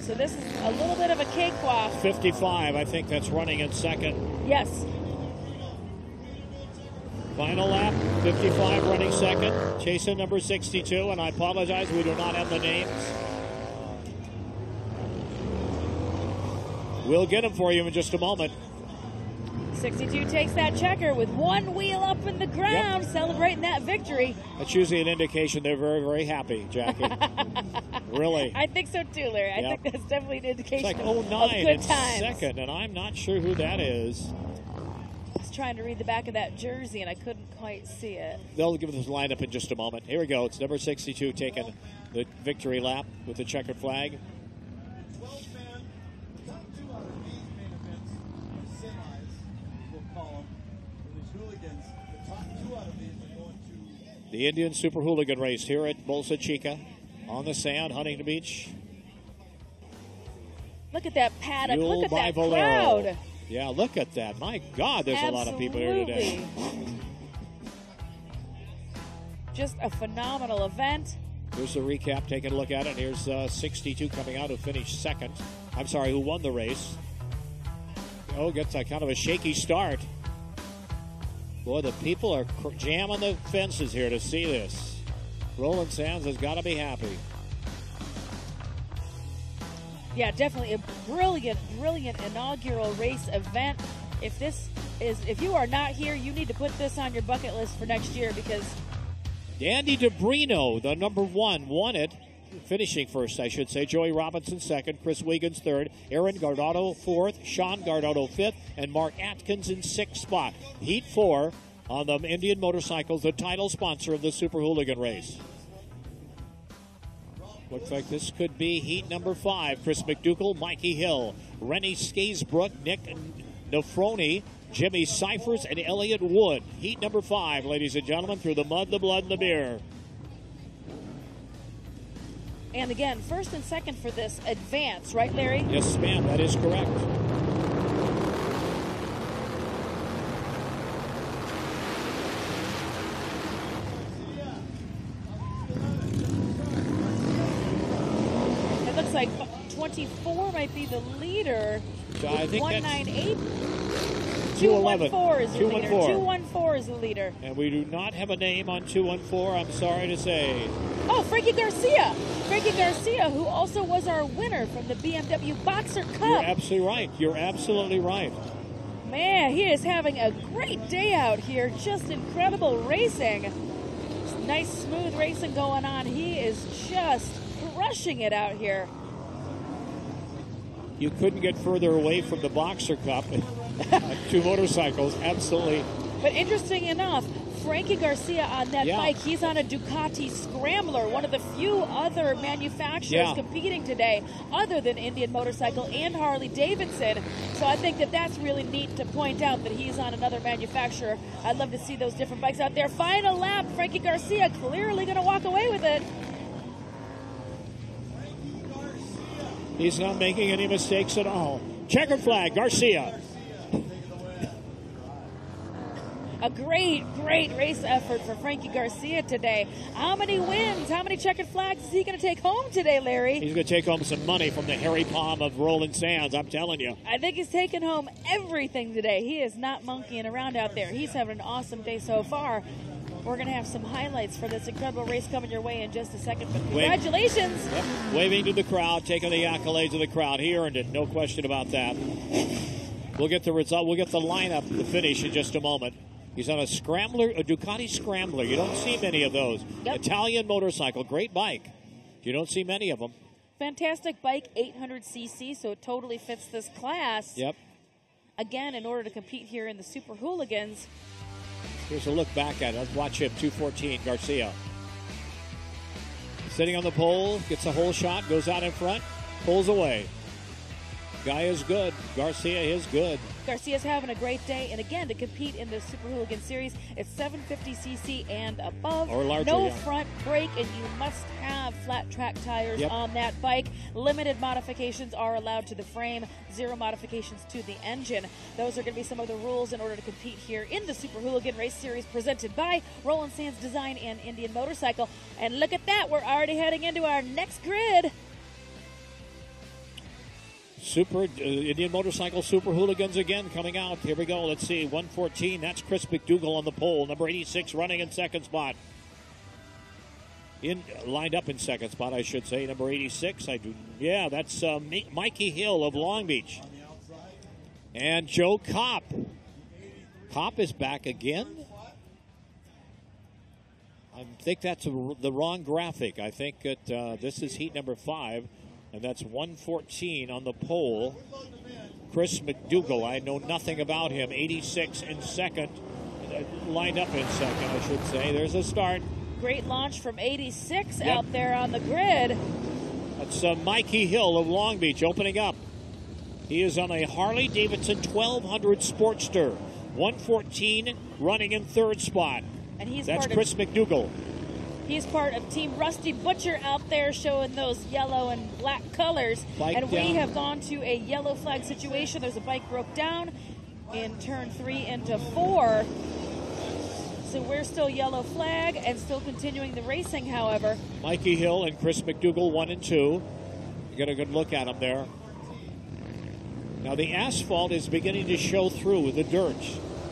So this is a little bit of a cakewalk. 55, I think that's running in second. Yes. Final lap, 55 running second. Chasing number 62, and I apologize, we do not have the names. We'll get them for you in just a moment. 62 takes that checker with one wheel up in the ground, celebrating that victory. That's usually an indication they're very, very happy, Jackie. Really. I think so too, Larry. I think that's definitely an indication it's like of 09 good in times. second, and I'm not sure who that is. I was trying to read the back of that jersey, and I couldn't quite see it. They'll give us a lineup in just a moment. Here we go. It's number 62 taking the victory lap with the checkered flag. The Indian Super Hooligan race here at Bolsa Chica on the sand, Huntington Beach. Look at that paddock. Fueled Look at by that Valero. crowd. Yeah, look at that. My God, there's a lot of people here today. Just a phenomenal event. Here's the recap. Taking a look at it. Here's 62 coming out who finished second. I'm sorry, who won the race. Oh, gets a kind of a shaky start. Boy, the people are jamming the fences here to see this. Roland Sands has got to be happy. Yeah, definitely a brilliant, brilliant inaugural race event. If you are not here, you need to put this on your bucket list for next year because Dandy DeBrino, the number one, won it. Finishing first, I should say. Joey Robinson second, Chris Wiggins third, Aaron Gardotto fourth, Sean Gardotto fifth, and Mark Atkins in sixth spot. Heat 4 on the Indian Motorcycles, the title sponsor of the Super Hooligan race. Looks like this could be heat number 5. Chris McDougall, Mikey Hill, Rennie Skaysbrook, Nick Nafroni, Jimmy Cyphers, and Elliott Wood. Heat number 5, ladies and gentlemen, through the mud, the blood, and the beer. And again, first and second for this advance, right, Larry? Yes, ma'am, that is correct. It looks like 24 might be the leader. So I think 198. 211. 214 is the leader. 214. 214 is the leader. And we do not have a name on 214, I'm sorry to say. Oh, Frankie Garcia. Frankie Garcia, who also was our winner from the BMW Boxer Cup. You're absolutely right. You're absolutely right. Man, he is having a great day out here. Just incredible racing. Nice, smooth racing going on. He is just crushing it out here. You couldn't get further away from the Boxer Cup. 2 motorcycles, absolutely. But interesting enough, Frankie Garcia on that bike, he's on a Ducati Scrambler, one of the few other manufacturers competing today other than Indian Motorcycle and Harley Davidson. So I think that that's really neat to point out that he's on another manufacturer. I'd love to see those different bikes out there. Final lap, Frankie Garcia clearly going to walk away with it. He's not making any mistakes at all. Checkered flag, Garcia. A great, great race effort for Frankie Garcia today. How many wins, how many checkered flags is he going to take home today, Larry? He's going to take home some money from the hairy palm of Roland Sands, I'm telling you. I think he's taking home everything today. He is not monkeying around out there. He's having an awesome day so far. We're going to have some highlights for this incredible race coming your way in just a second. But congratulations. Waving to the crowd, taking the accolades of the crowd. He earned it, no question about that. We'll get the result. We'll get the lineup, the finish in just a moment. He's on a Scrambler, a Ducati Scrambler. You don't see many of those. Italian motorcycle, great bike. You don't see many of them. Fantastic bike, 800cc, so it totally fits this class. Yep. Again, in order to compete here in the Super Hooligans. Here's a look back at it. Let's watch him, 214, Garcia. Sitting on the pole, gets a hole shot, goes out in front, pulls away. Guy is good. Garcia is good. Garcia's having a great day, and again, to compete in the Super Hooligan Series, it's 750cc and above. Or larger, no front brake, and you must have flat track tires on that bike. Limited modifications are allowed to the frame, 0 modifications to the engine. Those are going to be some of the rules in order to compete here in the Super Hooligan Race Series presented by Roland Sands Design and Indian Motorcycle. And look at that, we're already heading into our next grid. Indian Motorcycle Super Hooligans again coming out. Here we go. Let's see. 114. That's Chris McDougall on the pole. Number 86 running in second spot. Lined up in second spot, I should say. Number 86. Yeah, that's Mikey Hill of Long Beach. And Joe Kopp. Kopp is back again. I think that's the wrong graphic. I think that this is heat number 5, and that's 114 on the pole. Chris McDougall, I know nothing about him. 86 in second. Lined up in second, I should say. There's a start. Great launch from 86 out there on the grid. That's Mikey Hill of Long Beach opening up. He is on a Harley-Davidson 1200 Sportster. 114 running in third spot. And that's Chris McDougall. He's part of Team Rusty Butcher out there showing those yellow and black colors. Bike and down. We have gone to a yellow flag situation. There's a bike broke down in turn 3 into 4. So we're still yellow flag and still continuing the racing, however. Mikey Hill and Chris McDougall 1 and 2. You get a good look at them there. Now the asphalt is beginning to show through the dirt,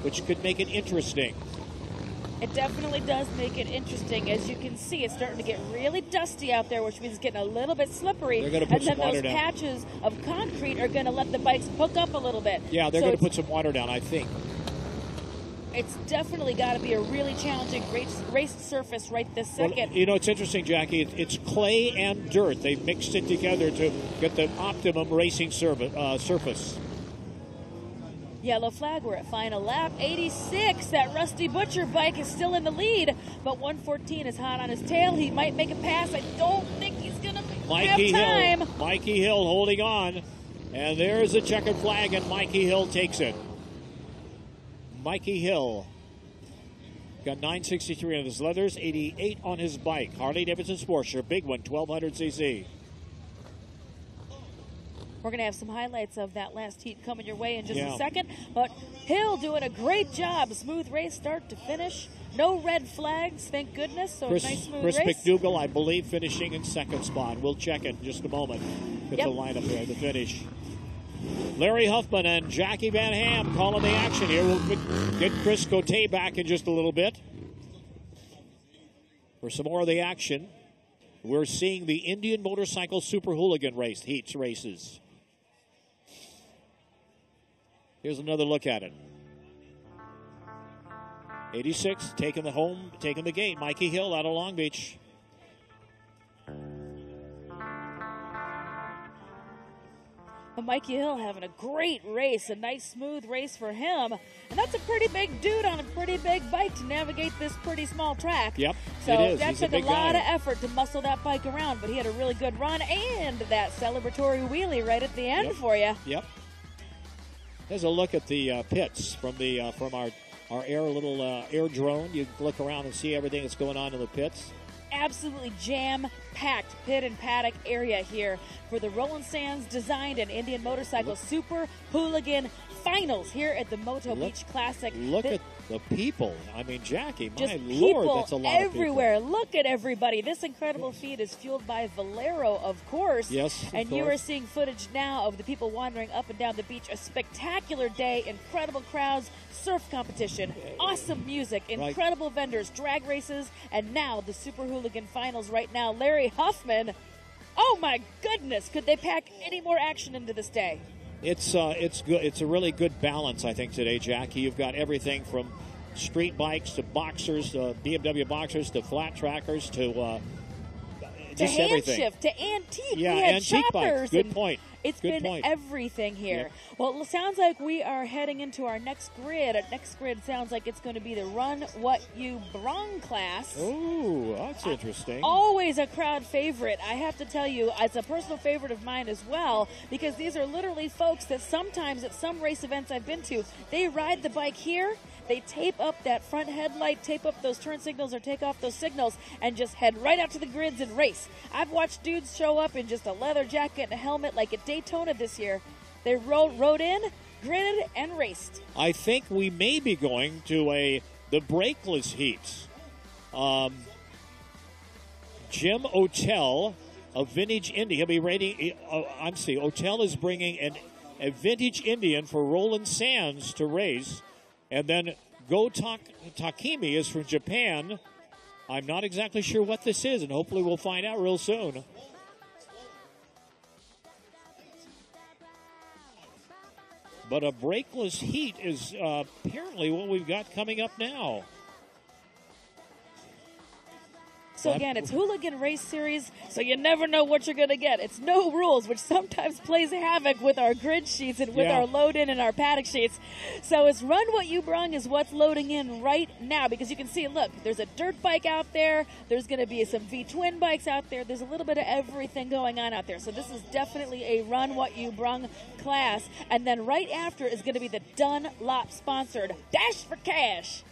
which could make it interesting. It definitely does make it interesting. As you can see, it's starting to get really dusty out there, which means it's getting a little bit slippery. They're going to put and then some water those down. patches of concrete are going to let the bikes hook up a little bit. Yeah, they're going to put some water down, I think. It's definitely got to be a really challenging race surface right this second. Well, you know, it's interesting, Jackie. It's clay and dirt. They mixed it together to get the optimum racing surface. Yellow flag, we're at final lap. 86, that Rusty Butcher bike is still in the lead, but 114 is hot on his tail. He might make a pass. I don't think he's going to have time. Mikey Hill holding on. And there's a checkered flag, and Mikey Hill takes it. Mikey Hill got 963 on his leathers, 88 on his bike. Harley-Davidson Sportster, big one, 1200cc. We're going to have some highlights of that last heat coming your way in just a second. But Hill doing a great job. Smooth race start to finish. No red flags, thank goodness. So nice smooth Chris race. McDougall, I believe, finishing in second spot. We'll check it in just a moment. Get the lineup there, the finish. Larry Huffman and Jackie Van Ham calling the action here. We'll get Chris Cote back in just a little bit for some more of the action. We're seeing the Indian Motorcycle Super Hooligan races. Here's another look at it. 86 taking the gate. Mikey Hill out of Long Beach. But Mikey Hill having a great race, a nice smooth race for him. And that's a pretty big dude on a pretty big bike to navigate this pretty small track. Yep, so it is. that He's took a big lot guy. of effort to muscle that bike around, but he had a really good run and that celebratory wheelie right at the end for you. Yep. There's a look at the pits from our air drone. You can look around and see everything that's going on in the pits. Absolutely jam-packed pit and paddock area here for the Roland Sands designed and Indian Motorcycle Super Hooligan Finals here at the Moto Beach Classic. Look at the people. I mean, Jackie, just my people Lord, that's a lot everywhere. Look at everybody. This incredible feat is fueled by Valero, of course. Yes, and you are seeing footage now of the people wandering up and down the beach. A spectacular day, incredible crowds, surf competition, awesome music, incredible vendors, drag races, and now the Super Hooligan Finals right now. Larry Huffman, oh my goodness, could they pack any more action into this day? It's good. It's a really good balance, I think, today, Jackie. You've got everything from street bikes to boxers, BMW boxers, to flat trackers, to just everything. Hand shift, to antique. Yeah, we had antique choppers. bikes. Good point. It's Good been point. everything here. Yep. Well, it sounds like we are heading into our next grid. Our next grid sounds like it's going to be the Run What You Brung class. Oh, that's interesting. Always a crowd favorite. I have to tell you, it's a personal favorite of mine as well, because these are literally folks that sometimes at some race events I've been to, they ride the bike here, they tape up that front headlight, tape up those turn signals or take off those signals, and just head right out to the grids and race. I've watched dudes show up in just a leather jacket and a helmet like at Daytona this year. They rode in, gridded, and raced. I think we may be going to the brakeless heats. Jim Otell a vintage Indian. He'll be rating. Otel is bringing a vintage Indian for Roland Sands to race, and then Go Takimi is from Japan. I'm not exactly sure what this is, and hopefully we'll find out real soon. But a brakeless heat is apparently what we've got coming up now. So again, it's Hooligan Race Series, so you never know what you're going to get. It's no rules, which sometimes plays havoc with our grid sheets and with our load-in and our paddock sheets. So it's Run What You Brung is what's loading in right now, because you can see, look, there's a dirt bike out there. There's going to be some V-twin bikes out there. There's a little bit of everything going on out there. So this is definitely a Run What You Brung class. And then right after is going to be the Dunlop-sponsored Dash for Cash.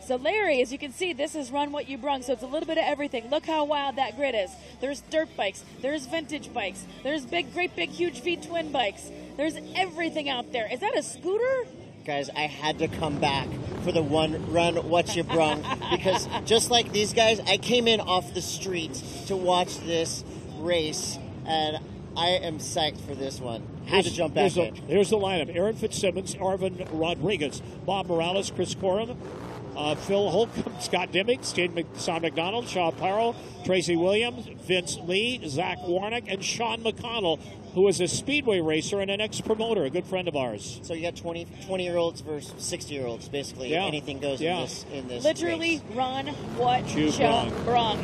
So Larry, as you can see, this is Run What You Brung, so it's a little bit of everything. Look how wild that grid is. There's dirt bikes, there's vintage bikes, there's great big huge V-twin bikes. There's everything out there. Is that a scooter? Guys, I had to come back for the one Run What You Brung because just like these guys, I came in off the street to watch this race, and I am psyched for this one. Had to jump back in. Here's the lineup. Aaron Fitzsimmons, Arvin Rodriguez, Bob Morales, Chris Corum, Phil Holcomb, Scott Dimmick, Son McDonald, Shaw Parrow, Tracy Williams, Vince Lee, Zach Warnick, and Sean McConnell, who is a speedway racer and an ex-promoter, a good friend of ours. So you got 20-year-olds versus 60-year-olds, basically. Yeah. Anything goes in this Literally race. Run What You Brung.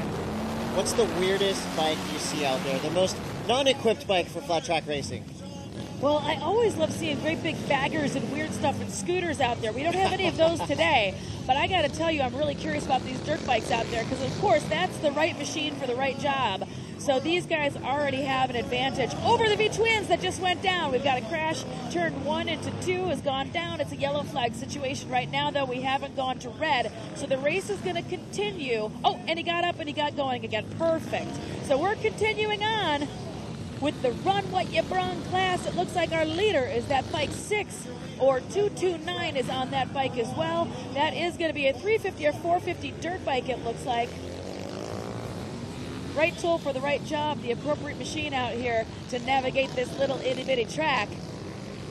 What's the weirdest bike you see out there? The most non-equipped bike for flat track racing? Well, I always love seeing great big baggers and weird stuff and scooters out there. We don't have any of those today, but I got to tell you, I'm really curious about these dirt bikes out there because, of course, that's the right machine for the right job. So these guys already have an advantage over the V-twins that just went down. We've got a crash. Turn 1 into 2 has gone down. It's a yellow flag situation right now, though. We haven't gone to red. So the race is going to continue. Oh, and he got up and he got going again. Perfect. So we're continuing on with the Run What You Brung class. It looks like our leader is that bike 6 or 229 is on that bike as well. That is going to be a 350 or 450 dirt bike, it looks like. Right tool for the right job, the appropriate machine out here to navigate this little itty bitty track.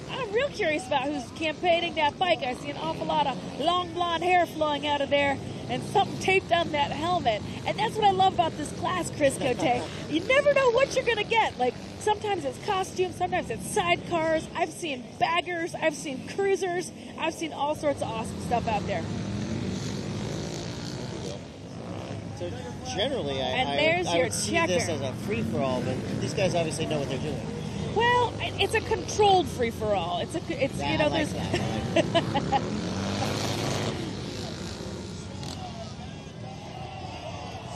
I'm real curious about who's campaigning that bike. I see an awful lot of long blonde hair flowing out of there and something taped on that helmet. And that's what I love about this class, Chris Cote. You never know what you're going to get. Like, sometimes it's costumes, sometimes it's sidecars. I've seen baggers, I've seen cruisers, I've seen all sorts of awesome stuff out there. So generally, I would see this as a free-for-all, but these guys obviously know what they're doing. Well, it's a controlled free-for-all. It's you know, there's.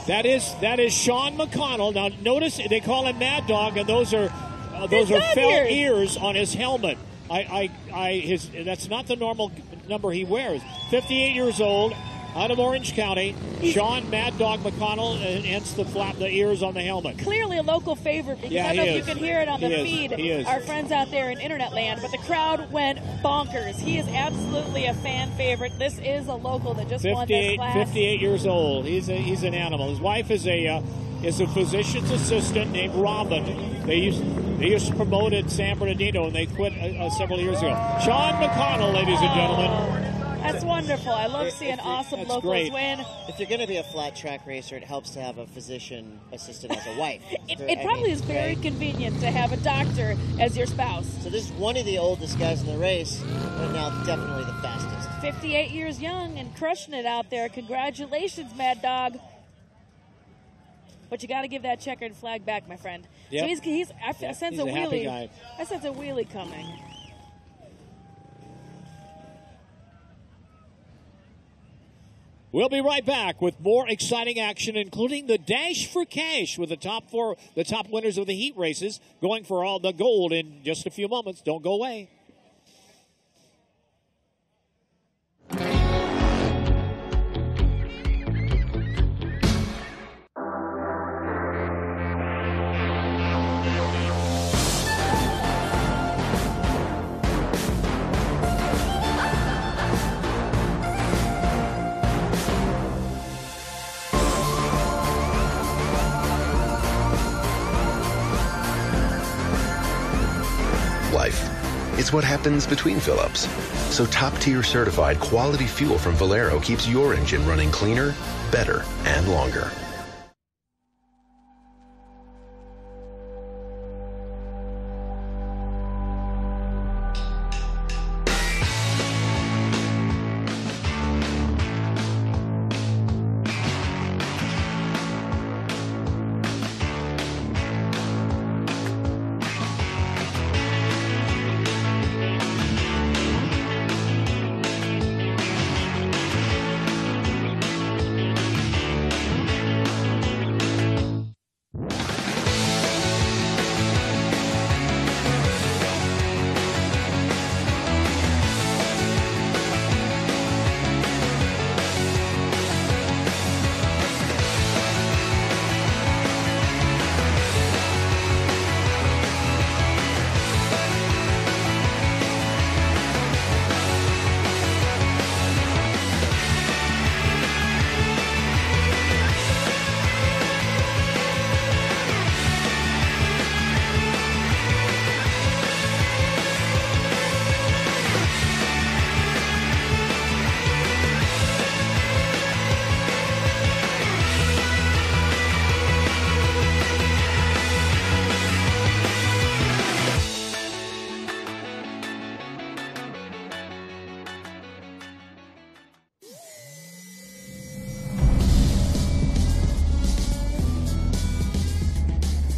That is Sean McConnell. Now notice they call him Mad Dog, and those are felt ears on his helmet. That's not the normal number he wears. 58 years old, out of Orange County. Sean Mad Dog McConnell, hence the ears on the helmet. Clearly a local favorite because I don't know if you can hear it on the feed, our friends out there in internet land, but the crowd went bonkers. He is absolutely a fan favorite. This is a local that just won this class. 58 years old. He's an animal. His wife is a physician's assistant named Robin. They used to promote at San Bernardino, and they quit several years ago. Sean McConnell, ladies and gentlemen. That's wonderful. I love seeing awesome locals win. If you're going to be a flat track racer, it helps to have a physician assistant as a wife. It probably is very convenient to have a doctor as your spouse. So this is one of the oldest guys in the race, but now definitely the fastest. 58 years young and crushing it out there. Congratulations, Mad Dog. But you got to give that checkered flag back, my friend. Yep. So I sense he's a happy guy. I sense a wheelie coming. We'll be right back with more exciting action, including the Dash for Cash with the top winners of the heat races going for all the gold in just a few moments. Don't go away. It's what happens between fill-ups. So top-tier certified quality fuel from Valero keeps your engine running cleaner, better, and longer.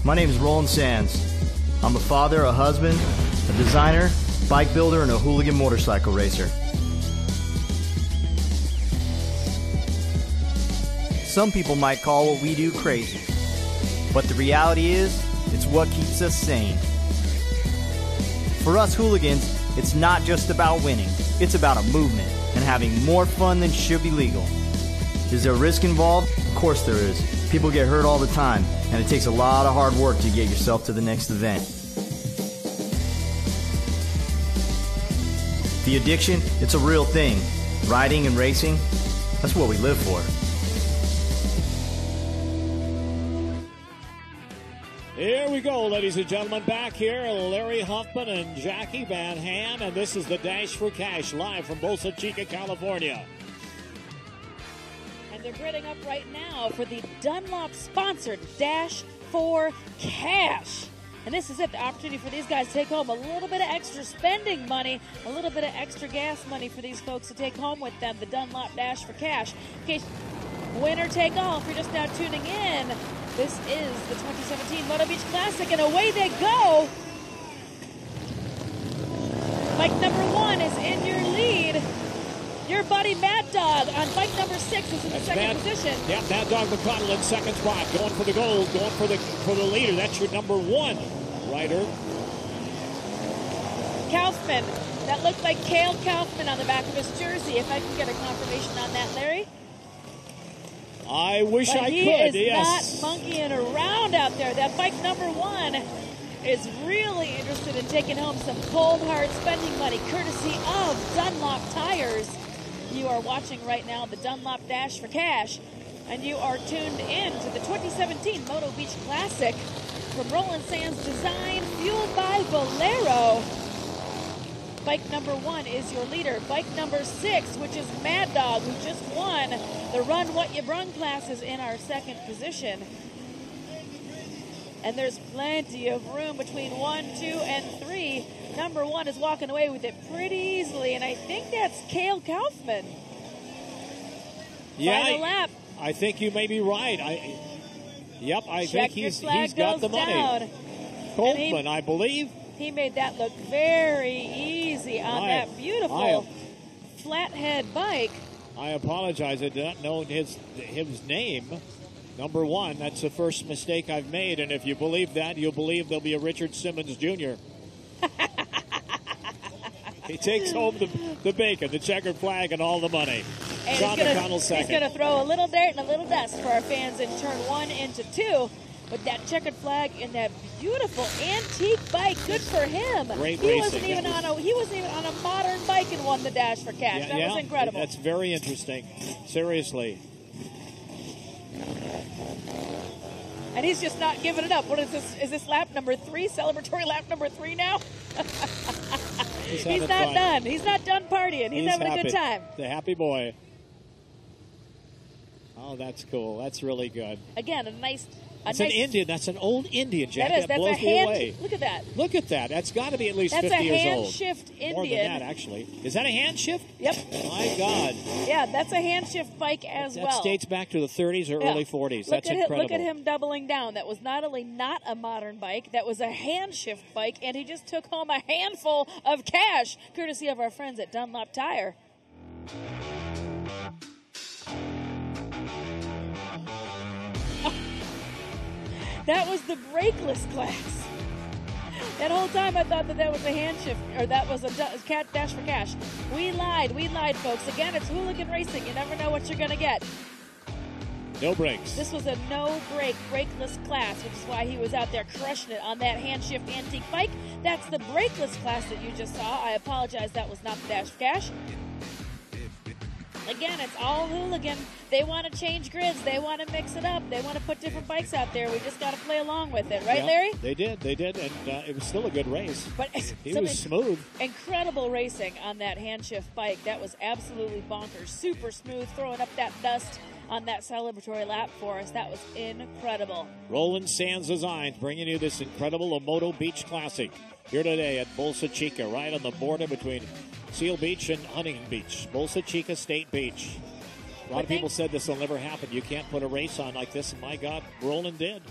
My name is Roland Sands. I'm a father, a husband, a designer, bike builder, and a hooligan motorcycle racer. Some people might call what we do crazy, but the reality is, it's what keeps us sane. For us hooligans, it's not just about winning, it's about a movement and having more fun than should be legal. Is there risk involved? Of course there is. People get hurt all the time, and it takes a lot of hard work to get yourself to the next event. The addiction, it's a real thing. Riding and racing, that's what we live for. Here we go, ladies and gentlemen. Back here, Larry Huffman and Jackie Van Ham, and this is the Dash for Cash, live from Bolsa Chica, California. And they're gritting up right now for the Dunlop-sponsored Dash for Cash. And this is it, the opportunity for these guys to take home a little bit of extra spending money, a little bit of extra gas money for these folks to take home with them, the Dunlop Dash for Cash. In case winner take all, if you're just now tuning in, this is the 2017 Moto Beach Classic, and away they go. Bike number 1 is in your lead. Your buddy Mad Dog on bike number 6 is in the second position. Yeah, Mad Dog McConnell in second spot, going for the gold, going for the leader. That's your number 1 rider. Kaufman, that looked like Cale Kaufman on the back of his jersey. If I can get a confirmation on that, Larry. I wish I could. He is yes. not monkeying around out there. That bike number 1 is really interested in taking home some cold hard spending money, courtesy of Dunlop Tires. You are watching right now the Dunlop Dash for Cash, and you are tuned in to the 2017 Moto Beach Classic from Roland Sands Design, fueled by Valero. Bike number 1 is your leader. Bike number 6, which is Mad Dog, who just won the Run What You Brung class, is in our second position. And there's plenty of room between 1, 2, and 3. Number 1 is walking away with it pretty easily, and I think that's Cale Kaufman. Yeah, Final lap. I think you may be right. I Check think your he's flag got the goes money. down. Coleman, I believe. He made that look very easy on that beautiful flathead bike. I apologize. I did not know his name. Number 1, that's the first mistake I've made, and if you believe that, you'll believe there'll be a Richard Simmons Jr. He takes home the bacon, the checkered flag, and all the money. And John McConnell second. He's going to throw a little dirt and a little dust for our fans in turn 1 into 2 with that checkered flag and that beautiful antique bike. Good for him. Great he racing. wasn't even on a modern bike and won the Dash for Cash. That was incredible. That's very interesting. Seriously. And he's just not giving it up. What is this? Is this lap number 3? Celebratory lap number 3 now? He's not fun. done. He's not done partying. He's having happy. a good time. The happy boy. Oh, that's cool. That's really good. Again, a nice. It's an Indian. That's an old Indian jacket. That is. That blows That's a me hand. away. Look at that. Look at that. That's got to be at least That's 50 a years hand old. shift Indian. More than that, actually. Is that a hand shift? Yep. My God. Yeah, that's a hand shift bike as That well. dates back to the 30s or early 40s. That's incredible. Look at him doubling down. That was not only not a modern bike, that was a hand shift bike, and he just took home a handful of cash, courtesy of our friends at Dunlop Tire. That was the brakeless class. That whole time I thought that was a hand shift, or that was a cat dash for cash. We lied, folks. Again, it's hooligan racing. You never know what you're going to get. No brakes. This was a no-brake, brakeless class, which is why he was out there crushing it on that hand shift antique bike. That's the brakeless class that you just saw. I apologize, that was not the dash for cash. Again, it's all hooligan. They want to change grids. They want to mix it up. They want to put different bikes out there. We just got to play along with it. Right, yeah, Larry? They did, and it was still a good race. But he was smooth. Incredible racing on that hand shift bike. That was absolutely bonkers. Super smooth, throwing up that dust on that celebratory lap for us. That was incredible. Roland Sands Designs bringing you this incredible Moto Beach Classic here today at Bolsa Chica, right on the border between Seal Beach and Huntington Beach. Bolsa Chica State Beach. A lot of people said this will never happen. You can't put a race on like this, and my God, Roland did.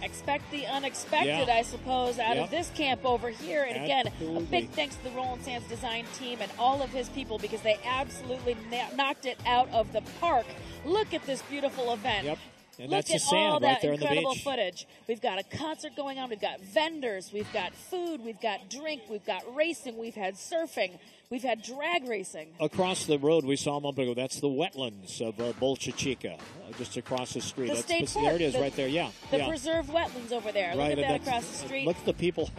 Expect the unexpected, I suppose, out of this camp over here. And again, a big thanks to the Roland Sands design team and all of his people, because they absolutely knocked it out of the park. Look at this beautiful event. Yep. And Look that's the at sand all right that there on the incredible beach. footage. We've got a concert going on. We've got vendors. We've got food. We've got drink. We've got racing. We've had surfing. We've had drag racing. Across the road, we saw a moment ago, that's the wetlands of Bolsa Chica, just across the street. The state park. There it is, right there, yeah. The preserved wetlands over there. Right, Look at that across the street. Look at the people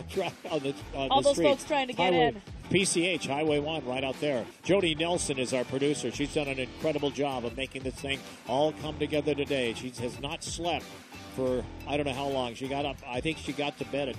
on the all those street. folks trying to get in. PCH, Highway 1, right out there. Jody Nelson is our producer. She's done an incredible job of making this thing all come together today. She has not slept for, I don't know how long. She got up, I think she got to bed at,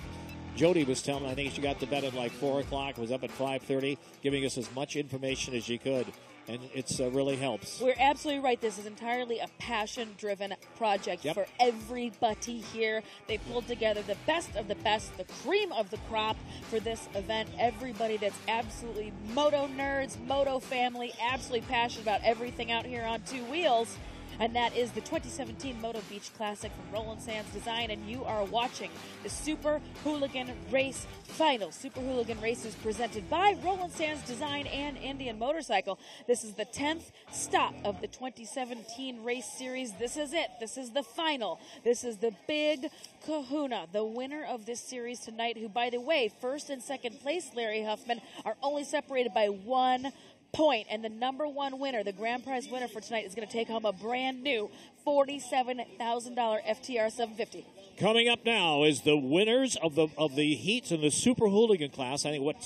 Jody was telling me, I think she got to bed at like 4 o'clock, was up at 5:30, giving us as much information as she could. And it's really helps. We're absolutely right. This is entirely a passion-driven project for everybody here. They pulled together the best of the best, the cream of the crop for this event. Everybody that's absolutely moto nerds, moto family, absolutely passionate about everything out here on two wheels. And that is the 2017 Moto Beach Classic from Roland Sands Design, and you are watching the Super Hooligan Race Final. Super Hooligan Race is presented by Roland Sands Design and Indian Motorcycle. This is the 10th stop of the 2017 race series. This is it. This is the final. This is the big kahuna, the winner of this series tonight, who, by the way, first and second place, Larry Huffman, are only separated by 1 point, and the number one winner, the grand prize winner for tonight, is going to take home a brand new $47,000 FTR 750. Coming up now is the winners of the heats in the Super Hooligan class. I think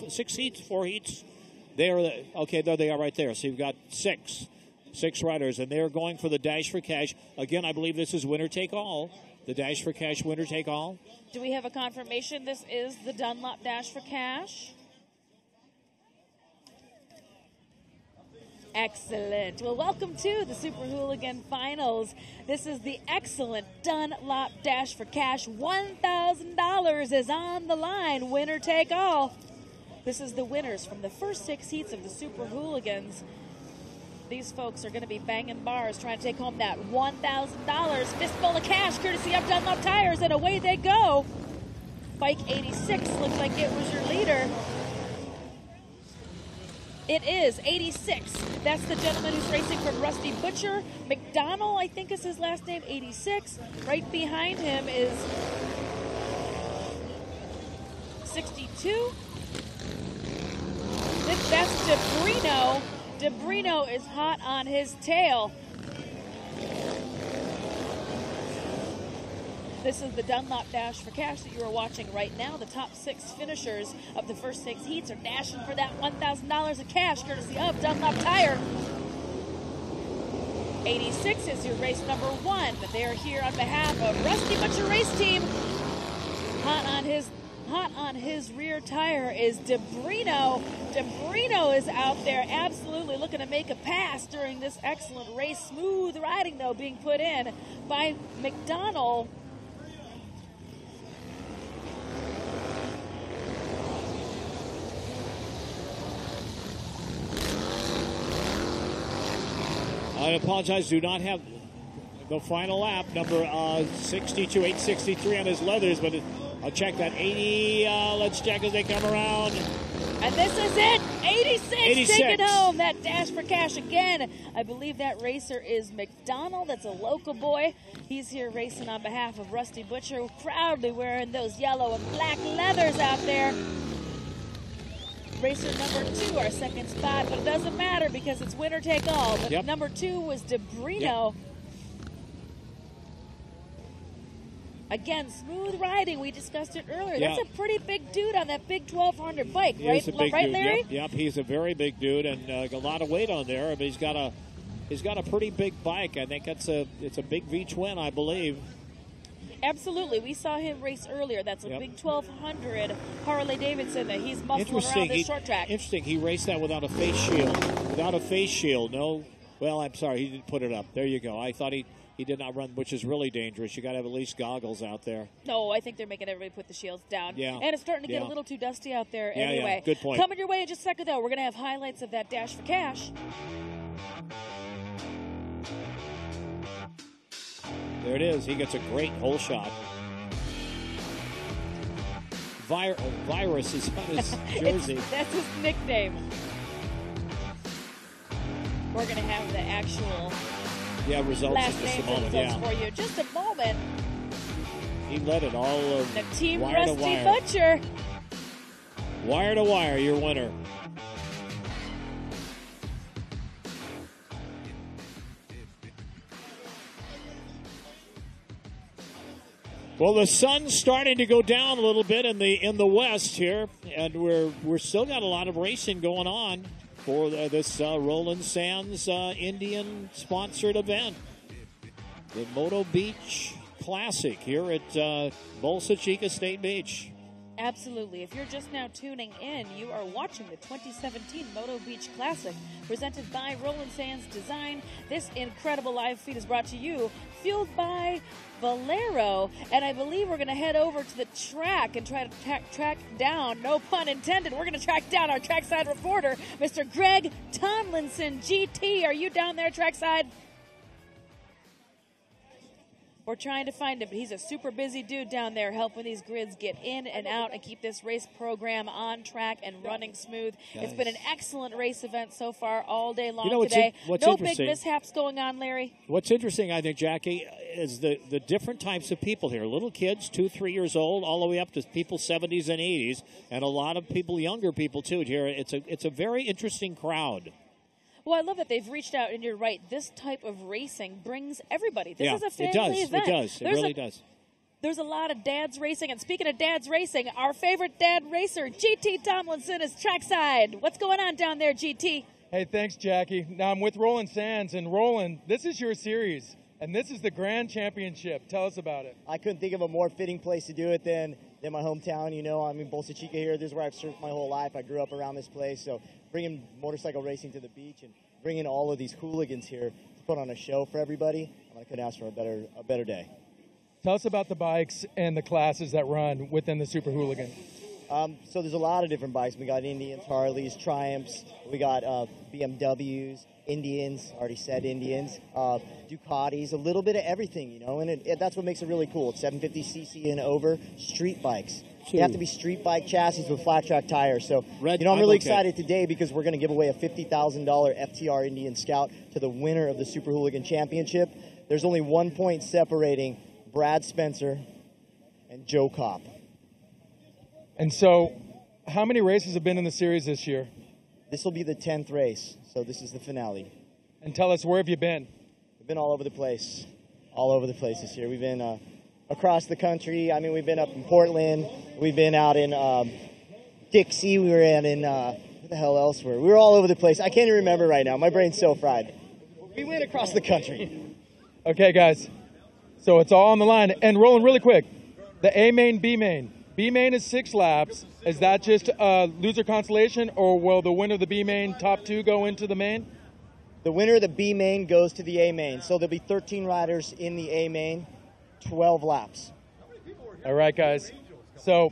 6 heats, 4 heats. They are there they are right there. So you've got six riders, and they're going for the Dash for Cash. Again, I believe this is winner take all. The Dash for Cash winner take all. Do we have a confirmation this is the Dunlop Dash for Cash? Excellent. Well, welcome to the Super Hooligan Finals. This is the excellent Dunlop Dash for Cash. $1,000 is on the line. Winner take all. This is the winners from the first 6 heats of the Super Hooligans. These folks are going to be banging bars trying to take home that $1,000 fistful of cash courtesy of Dunlop Tires, and away they go. Bike 86 looks like it was your leader. It is 86. That's the gentleman who's racing from Rusty Butcher. McDonald, I think is his last name, 86. Right behind him is 62. That's DeBrino. DeBrino is hot on his tail. This is the Dunlop Dash for Cash that you are watching right now. The top 6 finishers of the first 6 heats are dashing for that $1,000 of cash, courtesy of Dunlop Tire. 86 is your race number 1. They are here on behalf of Rusty Butcher Race Team. Hot hot on his rear tire is DeBrino. DeBrino is out there absolutely looking to make a pass during this excellent race. Smooth riding, though, being put in by McDonald. I apologize, do not have the final lap, number 62, 863 on his leathers, but I'll check that 80. Let's check as they come around. And this is it, 86. Taking home that dash for cash again. I believe that racer is McDonald. That's a local boy. He's here racing on behalf of Rusty Butcher, proudly wearing those yellow and black leathers out there. Racer number 2, our second spot, but it doesn't matter because it's winner take all. But number 2 was DeBrino. Yep. Again, smooth riding. We discussed it earlier. Yep. That's a pretty big dude on that big 1200 bike, right? Right, Larry? Yep, he's a very big dude and a lot of weight on there. But he's got a pretty big bike. I think it's a big V-twin, I believe. Absolutely. We saw him race earlier. That's a big 1200 Harley Davidson that he's muscling around this short track. Interesting. He raced that without a face shield. Without a face shield. No. Well, I'm sorry. He didn't put it up. There you go. I thought he did not run, which is really dangerous. You got to have at least goggles out there. No, I think they're making everybody put the shields down. Yeah. And it's starting to get a little too dusty out there anyway. Yeah. Good point. Coming your way in just a second, though. We're going to have highlights of that dash for cash. There it is. He gets a great hole shot. Virus is on his jersey. That's his nickname. We're going to have the actual results last in just name a moment. results for you. Just a moment. He led it all of the team wire Rusty to wire. Butcher. Wire to wire, your winner. Well, the sun's starting to go down a little bit in the west here, and we're still got a lot of racing going on for this Roland Sands Indian sponsored event, the Moto Beach Classic here at Bolsa Chica State Beach. Absolutely. If you're just now tuning in, you are watching the 2017 Moto Beach Classic, presented by Roland Sands Design. This incredible live feed is brought to you, fueled by Valero, and I believe we're going to head over to the track and try to track down, no pun intended, we're going to track down our trackside reporter, Mr. Greg Tomlinson. GT, are you down there trackside? We're trying to find him, but he's a super busy dude down there helping these grids get in and out and keep this race program on track and running smooth. Nice. It's been an excellent race event so far all day long today. No big mishaps going on, Larry. What's interesting, I think, Jackie, is the different types of people here. Little kids, 2-3 years old, all the way up to people 70s and 80s, and a lot of people, younger people, too, here. It's a very interesting crowd. Well, I love that they've reached out, and you're right. This type of racing brings everybody. This is a family event. It really does. There's a lot of dads racing, and speaking of dads racing, our favorite dad racer, GT Tomlinson, is trackside. What's going on down there, GT? Hey, thanks, Jackie. Now I'm with Roland Sands, and Roland, this is your series, and this is the Grand Championship. Tell us about it. I couldn't think of a more fitting place to do it than my hometown. You know, I'm in Bolsa Chica here. This is where I've surfed my whole life. I grew up around this place, so bringing motorcycle racing to the beach and bringing all of these hooligans here to put on a show for everybody, I couldn't ask for a better day. Tell us about the bikes and the classes that run within the Super Hooligan. So there's a lot of different bikes. We got Indians, Harleys, Triumphs. We got BMWs, Indians, already said Indians, Ducatis, a little bit of everything, you know, and that's what makes it really cool. It's 750cc and over, street bikes. They have to be street bike chassis with flat track tires. So, I'm really excited today because we're going to give away a $50,000 FTR Indian Scout to the winner of the Super Hooligan Championship. There's only 1 point separating Brad Spencer and Joe Kopp. And so, how many races have been in the series this year? This will be the 10th race, so this is the finale. And tell us, where have you been? We've been all over the place. All over the place this year. We've been across the country. I mean, we've been up in Portland. We've been out in Dixie. We were in where the hell else were we? We were all over the place. I can't even remember right now. My brain's so fried. We went across the country. Okay, guys. So it's all on the line. And Roland, really quick, the A main, B main. B main is 6 laps. Is that just loser consolation, or will the winner of the B main top 2 go into the main? The winner of the B main goes to the A main. So there'll be 13 riders in the A main, 12 laps. All right, guys. So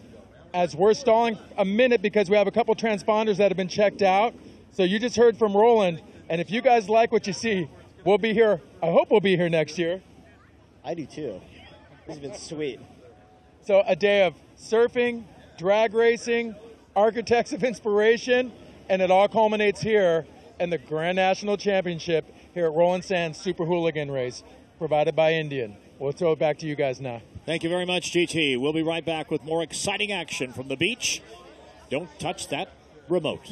as we're stalling a minute because we have a couple transponders that have been checked out. So you just heard from Roland. And if you guys like what you see, we'll be here. I hope we'll be here next year. I do too. This has been sweet. So a day of surfing, drag racing, architects of inspiration, and it all culminates here in the Grand National Championship here at Roland Sands Super Hooligan race, provided by Indian. We'll throw it back to you guys now. Thank you very much, GT. We'll be right back with more exciting action from the beach. Don't touch that remote.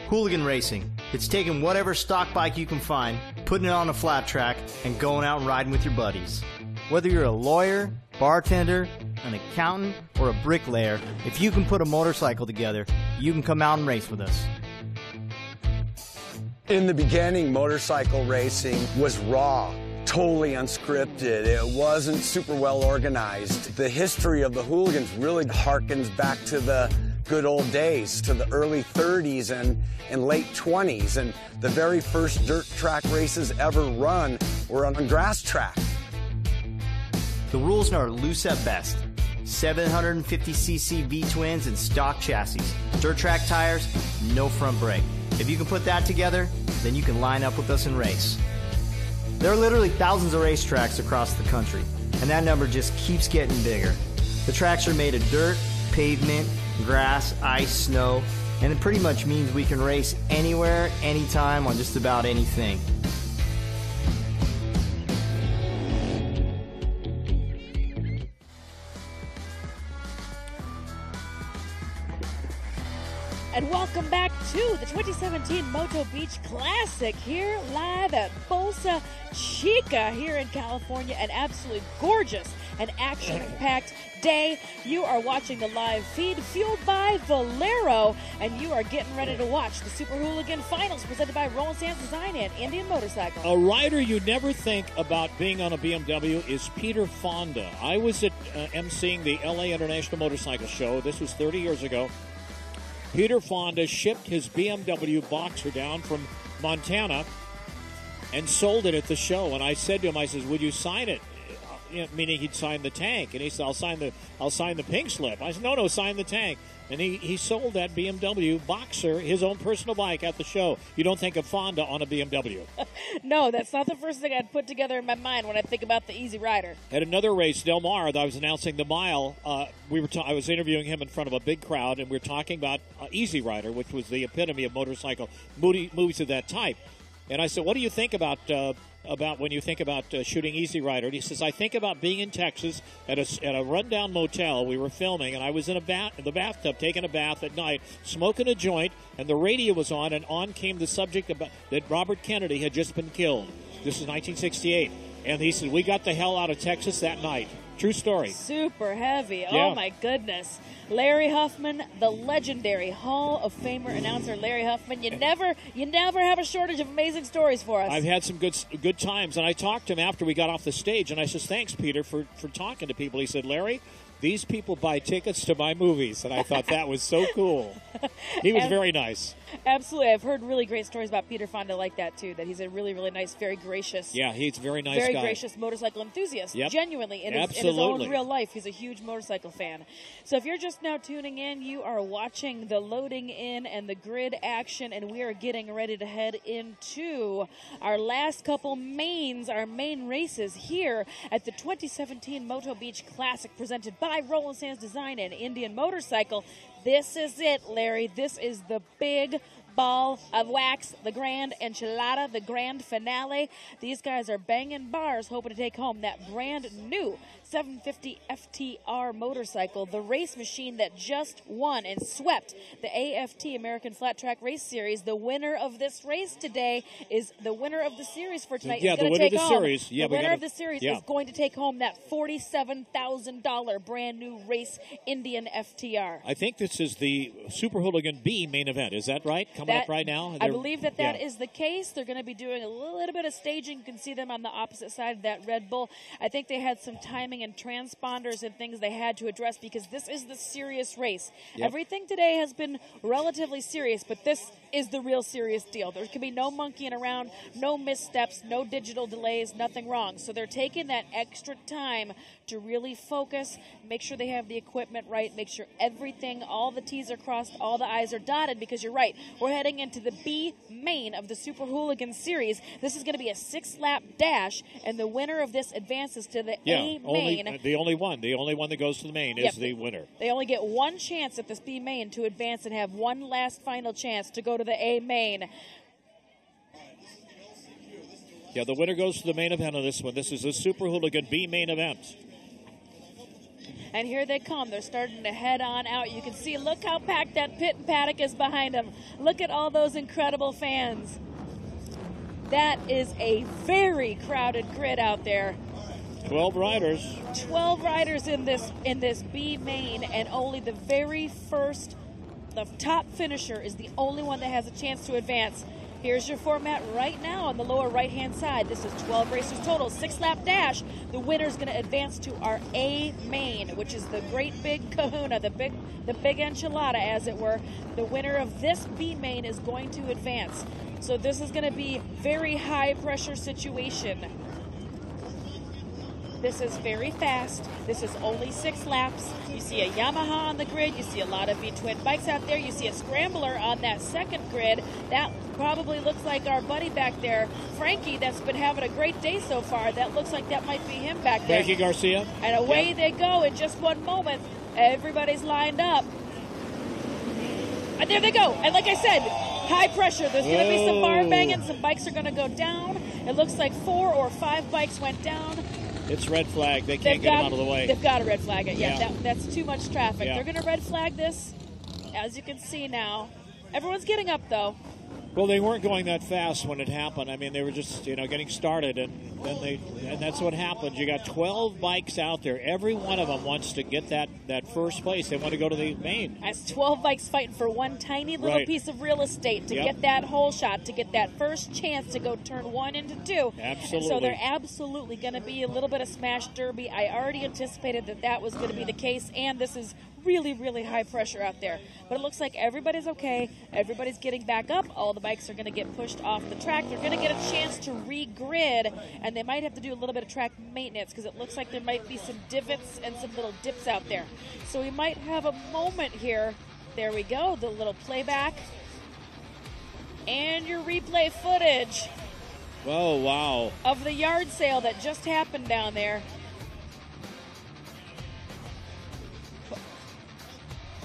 Hooligan racing. It's taking whatever stock bike you can find, putting it on a flat track, and going out and riding with your buddies. Whether you're a lawyer, bartender, an accountant, or a bricklayer, if you can put a motorcycle together, you can come out and race with us. In the beginning, motorcycle racing was raw, totally unscripted. It wasn't super well organized. The history of the hooligans really harkens back to the good old days, to the early 30s and late 20s. And the very first dirt track races ever run were on a grass track. The rules are loose at best. 750cc V-twins and stock chassis. Dirt track tires, no front brake. If you can put that together, then you can line up with us and race. There are literally thousands of racetracks across the country, and that number just keeps getting bigger. The tracks are made of dirt, pavement, grass, ice, snow, and it pretty much means we can race anywhere, anytime, on just about anything. And welcome back to the 2017 Moto Beach Classic here live at Bolsa Chica here in California. An absolutely gorgeous and action-packed day. You are watching the live feed fueled by Valero, and you are getting ready to watch the Super Hooligan Finals presented by Roland Sands Design and Indian Motorcycle. A rider you never think about being on a BMW is Peter Fonda. I was at emceeing the LA International Motorcycle Show. This was 30 years ago. Peter Fonda shipped his BMW Boxer down from Montana and sold it at the show. And I said to him, I says, would you sign it? Meaning he'd sign the tank. And he said, I'll sign the pink slip. I said, no, sign the tank. And he sold that BMW Boxer, his own personal bike, at the show. You don't think of Fonda on a BMW. No, that's not the first thing I'd put together in my mind when I think about the Easy Rider. At another race, Del Mar, I was announcing the mile. I was interviewing him in front of a big crowd, and we were talking about Easy Rider, which was the epitome of motorcycle movies of that type. And I said, what do you think about when you think about shooting Easy Rider? And he says, I think about being in Texas at a rundown motel. We were filming, and I was in the bathtub taking a bath at night, smoking a joint, and the radio was on, and on came the subject that Robert Kennedy had just been killed. This is 1968. And he said, we got the hell out of Texas that night. True story. Super heavy. Yeah. Oh, my goodness. Larry Huffman, the legendary Hall of Famer announcer Larry Huffman. You never have a shortage of amazing stories for us. I've had some good times, and I talked to him after we got off the stage, and I said, thanks, Peter, for talking to people. He said, Larry, these people buy tickets to my movies, and I thought that was so cool. He was very nice. Absolutely. I've heard really great stories about Peter Fonda like that, too, that he's a really, really nice, very gracious. Yeah, he's a very nice very guy. gracious motorcycle enthusiast. Yep. Genuinely. In his own real life, he's a huge motorcycle fan. So if you're just now tuning in, you are watching the loading in and the grid action, and we are getting ready to head into our last couple mains, our main races here at the 2017 Moto Beach Classic presented by Roland Sands Design and Indian Motorcycle. This is it, Larry. This is the big ball of wax, the grand enchilada, the grand finale. These guys are banging bars, hoping to take home that brand new 750 FTR motorcycle, the race machine that just won and swept the AFT American Flat Track Race Series. The winner of this race today is the winner of the series for tonight. Yeah, the winner of the series. The winner of the series is going to take home that $47,000 brand new race Indian FTR. I think this is the Super Hooligan B main event. Is that right? Coming up right now? I believe that is the case. They're going to be doing a little bit of staging. You can see them on the opposite side of that Red Bull. I think they had some timing and transponders and things they had to address because this is the serious race. Yep. Everything today has been relatively serious, but this is the real serious deal. There can be no monkeying around, no missteps, no digital delays, nothing wrong. So they're taking that extra time to really focus, make sure they have the equipment right, make sure everything, all the T's are crossed, all the I's are dotted, because you're right, we're heading into the B main of the Super Hooligan Series. This is going to be a 6-lap dash, and the winner of this advances to the A main. The only one that goes to the main is the winner. They only get one chance at this B main to advance and have one last final chance to go to the A main. Yeah, the winner goes to the main event of this one. This is the Super Hooligan B main event. And here they come. They're starting to head on out. You can see, look how packed that pit and paddock is behind them. Look at all those incredible fans. That is a very crowded grid out there. 12 riders. 12 riders in this B main, and only the very first, the top finisher is the only one that has a chance to advance. Here's your format right now on the lower right-hand side. This is 12 racers total, 6-lap dash. The winner's going to advance to our A main, which is the great big kahuna, the big enchilada, as it were. The winner of this B main is going to advance. So this is going to be very high-pressure situation. This is very fast. This is only 6 laps. You see a Yamaha on the grid. You see a lot of V-twin bikes out there. You see a scrambler on that second grid. That probably looks like our buddy back there, Frankie, that's been having a great day so far. That looks like that might be him back there. Frankie Garcia. And away they go in just one moment. Everybody's lined up. And there they go. And like I said, high pressure. There's going to be some bar banging. Some bikes are going to go down. It looks like 4 or 5 bikes went down. It's red flag. They can't get them out of the way. They've got to red flag it. Yeah, that's too much traffic. Yeah. They're going to red flag this, as you can see now. Everyone's getting up, though. Well, they weren't going that fast when it happened. I mean, they were just, getting started, and that's what happened. You got 12 bikes out there. Every one of them wants to get that first place. They want to go to the main. That's 12 bikes fighting for one tiny little piece of real estate to get that hole shot, to get that first chance to go turn 1 into 2. Absolutely. And so they're absolutely going to be a little bit of smash derby. I already anticipated that was going to be the case, and this is really, really high pressure out there. But it looks like everybody's okay. Everybody's getting back up. All the bikes are going to get pushed off the track. They're going to get a chance to re-grid, and they might have to do a little bit of track maintenance because it looks like there might be some divots and some little dips out there. So we might have a moment here. There we go, the little playback. And your replay footage. Oh, wow. Of the yard sale that just happened down there.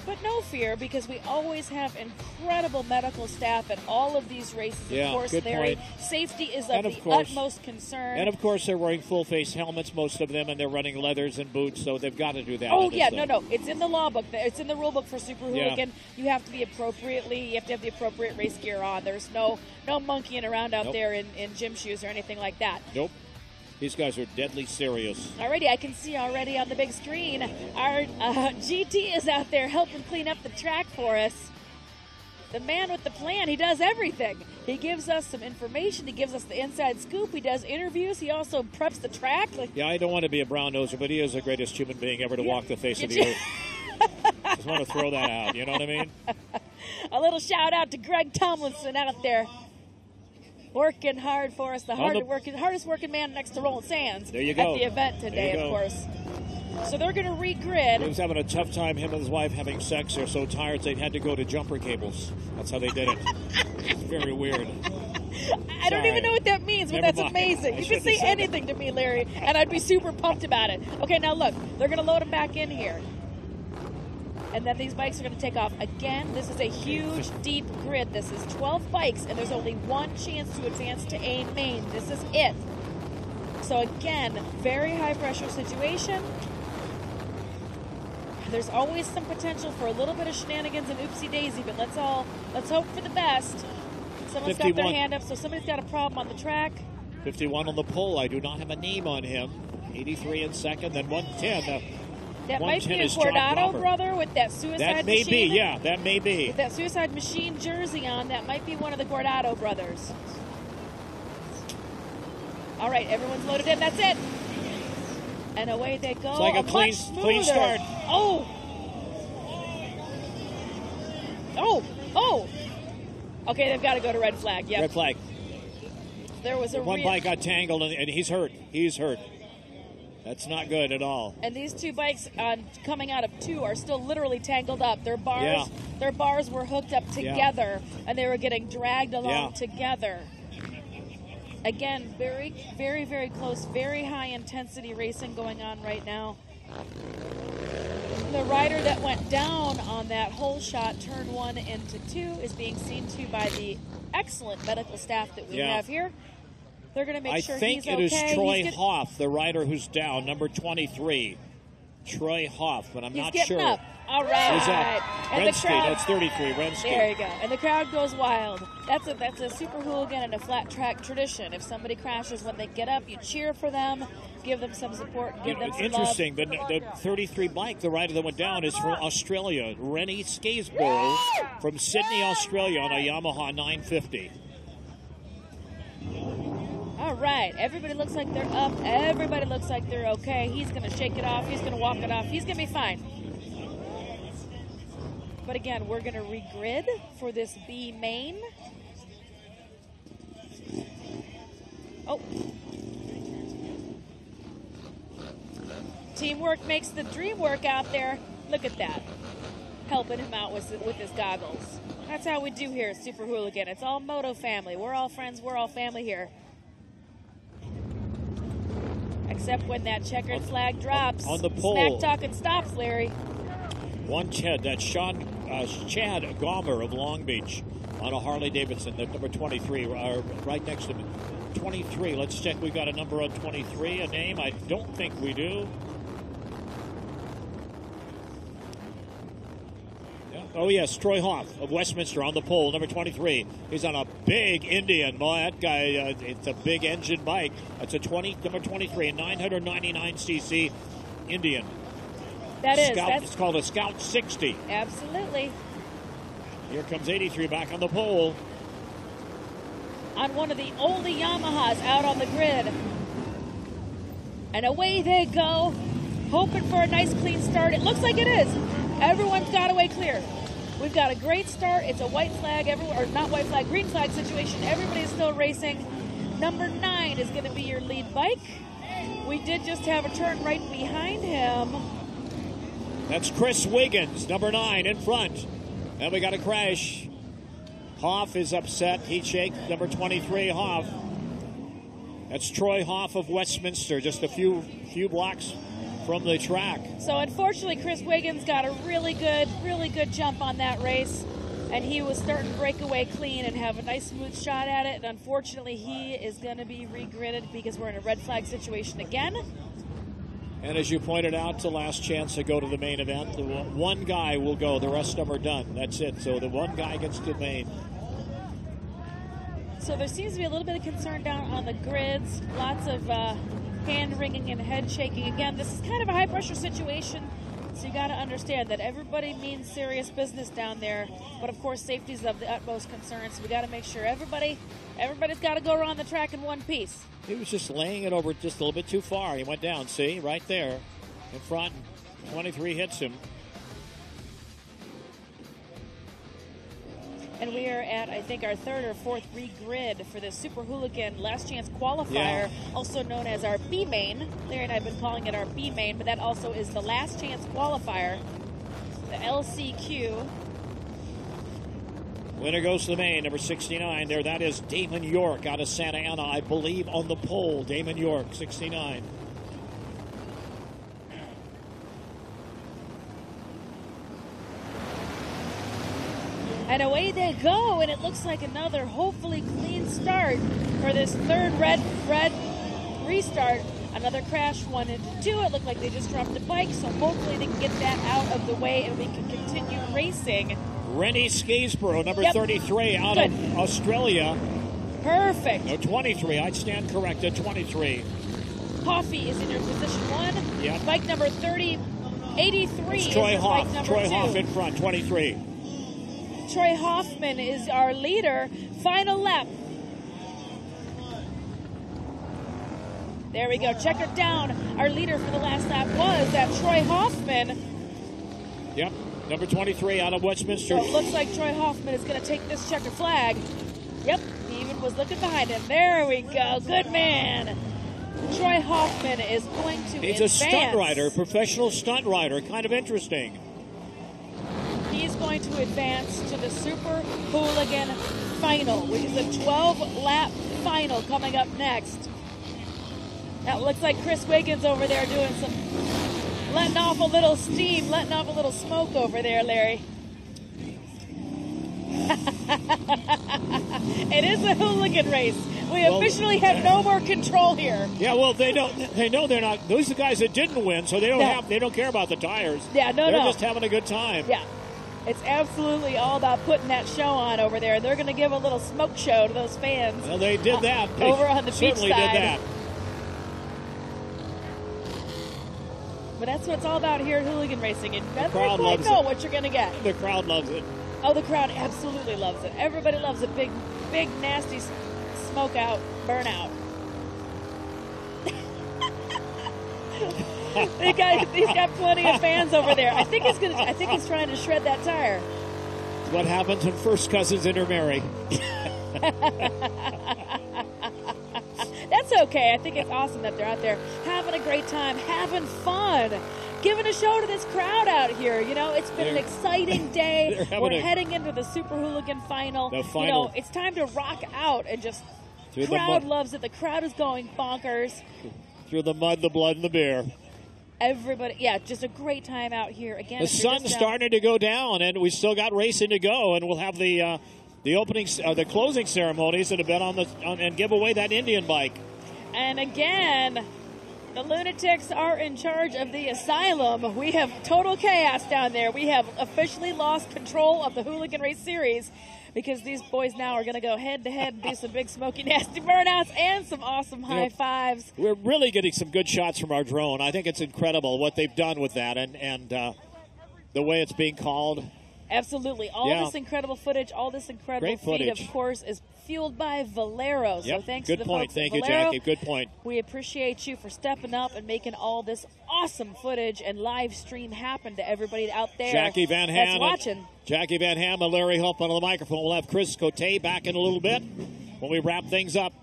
But no fear, because we always have incredible medical staff at all of these races. Yeah, of course, good point. Safety is of the utmost concern. And of course, they're wearing full-face helmets, most of them, and they're running leathers and boots, so they've got to do that. Oh, yeah, no. It's in the law book. It's in the rule book for Super Hooligan. Yeah. You have to have the appropriate race gear on. There's no monkeying around out there in gym shoes or anything like that. Nope. These guys are deadly serious. Alrighty, I can see already on the big screen, our GT is out there helping clean up the track for us. the man with the plan. He does everything. He gives us some information. He gives us the inside scoop. He does interviews. He also preps the track. Yeah, I don't want to be a brown noser, but he is the greatest human being ever to walk the face of the earth. Just want to throw that out. You know what I mean? A little shout out to Greg Tomlinson out there, working hard for us. The hardest working man next to Roland Sands. There you go. At the event today, of course. So they're going to regrid. He was having a tough time, him and his wife, having sex. They're so tired they had to go to jumper cables. That's how they did it. It's very weird. I don't even know what that means, but that's amazing. You can say anything to me, Larry, and I'd be super pumped about it. Okay, now look. They're going to load them back in here. And then these bikes are going to take off. Again, this is a huge, deep grid. This is 12 bikes, and there's only one chance to advance to A main. This is it. So again, very high-pressure situation. There's always some potential for a little bit of shenanigans and oopsie-daisy, but let's hope for the best. Someone's 51. Got their hand up, so somebody's got a problem on the track. 51 on the pole. I do not have a name on him. 83 in second, then 110. That might be a Cordado brother with that suicide machine. That may be, yeah, that may be. With that suicide machine jersey on, that might be one of the Cordado brothers. All right, everyone's loaded in. That's it. And away they go. It's like a clean start. Oh. Okay, they've got to go to red flag. Yep. Red flag. There was a one bike got tangled, and he's hurt. He's hurt. That's not good at all. And these two bikes coming out of 2 are still literally tangled up. Their bars were hooked up together, and they were getting dragged along together. Again, very, very, very close, very high intensity racing going on right now. The rider that went down on that hole shot, turn 1 into 2, is being seen to by the excellent medical staff that we have here. They're going to make sure he's okay. I think it is Troy Hoff, the rider who's down, number 23. Troy Hoff, but I'm not sure. He's getting up. All right. He's up. And the crowd, that's 33, Renski. There you go. And the crowd goes wild. That's a Super Hooligan and a flat track tradition. If somebody crashes when they get up, you cheer for them, give them some support, give them some interesting. Love. The 33 bike, the rider that went down, is from Australia. Rennie Skaesborough from Sydney, Australia, on a Yamaha 950. All right. Everybody looks like they're up. Everybody looks like they're okay. He's going to shake it off. He's going to walk it off. He's going to be fine. But again, we're going to regrid for this B main. Oh. Teamwork makes the dream work out there. Look at that. Helping him out with his goggles. That's how we do here at Super Hooligan. It's all Moto family. We're all friends. We're all family here. Except when that checkered flag drops. On the pole. Smack talking stops, Larry. One Chad, that's Chad Gomer of Long Beach on a Harley Davidson, the number 23, right next to me. 23, let's check. We've got a number on 23, a name. I don't think we do. Oh, yes, Troy Hoff of Westminster on the pole, number 23. He's on a big Indian. Boy, that guy, it's a big engine bike. It's a number 23, a 999cc Indian. It's called a Scout 60. Absolutely. Here comes 83 back on the pole. On one of the oldie Yamahas out on the grid. And away they go, hoping for a nice clean start. It looks like it is. Everyone's got away clear. We've got a great start. It's a white flag, or not white flag, green flag situation. Everybody's still racing. Number 9 is going to be your lead bike. We did just have a turn right behind him. That's Chris Wiggins, number 9 in front. And we got a crash. Hoff is upset. Heat shake, number 23, Hoff. That's Troy Hoff of Westminster, just a few blocks from the track. So unfortunately, Chris Wiggins got a really good jump on that race, and he was starting to break away clean and have a nice smooth shot at it. And unfortunately, he is going to be regridded because we're in a red flag situation again. And as you pointed out, it's the last chance to go to the main event. The one guy will go. The rest of them are done. That's it. So the one guy gets to the main. So there seems to be a little bit of concern down on the grids. Lots of hand wringing and head shaking. Again, this is kind of a high-pressure situation. So you got to understand that everybody means serious business down there, but of course safety is of the utmost concern. So we got to make sure everybody's got to go around the track in one piece. He was just laying it over just a little bit too far. He went down. See, right there, in front. 23 hits him. And we are at, I think, our third or fourth regrid for the Super Hooligan Last Chance Qualifier, also known as our B main. Larry and I have been calling it our B main, but that also is the Last Chance Qualifier, the LCQ. Winner goes to the main, number 69 there. That is Damon York out of Santa Ana, I believe, on the pole. Damon York, 69. And away they go, and it looks like another hopefully clean start for this third red restart. Another crash, 1 into 2. It looked like they just dropped the bike, so hopefully they can get that out of the way and we can continue racing. Rennie Skaysborough, number 33, out of Australia. Perfect. No, 23. I'd stand corrected, 23. Coffee is in your position 1. Yep. Bike number 83 it's is Troy Hoff. bike number Troy 2. Hoff in front, 23. Troy Hoffman is our leader. Final lap. There we go. Check her down. Our leader for the last lap was that Troy Hoffman. Yep, number 23 out of Westminster. So it looks like Troy Hoffman is going to take this checkered flag. Yep, he even was looking behind him. There we go. Good man. Troy Hoffman is going to He's advance. a stunt rider, professional stunt rider. Kind of interesting. He's going to advance to the Super Hooligan Final, which is a 12-lap final coming up next. That looks like Chris Wiggins over there doing some, letting off a little steam, letting off a little smoke over there, Larry. It is a hooligan race. We officially have no more control here. Yeah, well, they know they're not. Those are the guys that didn't win, so they don't care about the tires. Yeah, they're just having a good time. Yeah. It's absolutely all about putting that show on over there. They're going to give a little smoke show to those fans. Well, they did that. They over on the beach certainly side. did that. But that's what it's all about here at Hooligan Racing. You never crowd quite loves know it. what you're going to get. The crowd loves it. Oh, the crowd absolutely loves it. Everybody loves a big, nasty smoke out, burnout. He's got plenty of fans over there. I think he's trying to shred that tire. It's what happens when first cousins intermarry. That's okay. I think it's awesome that they're out there having a great time, having fun, giving a show to this crowd out here. You know, it's been an exciting day. We're heading into the Super Hooligan Final. The final. You know, it's time to rock out and just. The crowd loves it. The crowd is going bonkers. Through the mud, the blood, and the beer. Everybody, just a great time out here. Again, the sun's starting to go down, and we still got racing to go, and we'll have the opening, the closing ceremonies that have been and give away that Indian bike. And again, the lunatics are in charge of the asylum. We have total chaos down there. We have officially lost control of the Hooligan Race Series because these boys now are going to go head-to-head and do some big, smoky, nasty burnouts and some awesome high fives. We're really getting some good shots from our drone. I think it's incredible what they've done with that and the way it's being called. Absolutely. All this incredible footage, all this incredible feed, of course, is fueled by Valero. So thanks to the folks at Valero. Thank you, Jackie. Good point. We appreciate you for stepping up and making all this awesome footage and live stream happen to everybody out there Jackie Van Ham that's watching. Jackie Van Ham and Larry Hope on the microphone. We'll have Chris Cote back in a little bit when we wrap things up.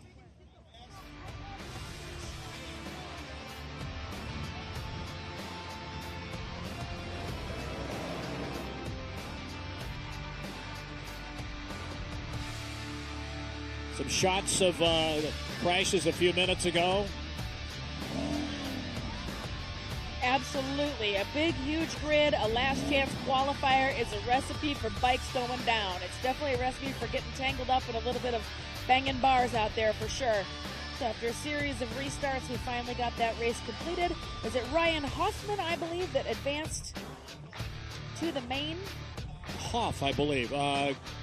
Some shots of crashes a few minutes ago. Absolutely. A big, huge grid, a last chance qualifier is a recipe for bikes going down. It's definitely a recipe for getting tangled up in a little bit of banging bars out there for sure. So after a series of restarts, we finally got that race completed. Was it Ryan Hoffman, I believe, that advanced to the main? Hoff, I believe.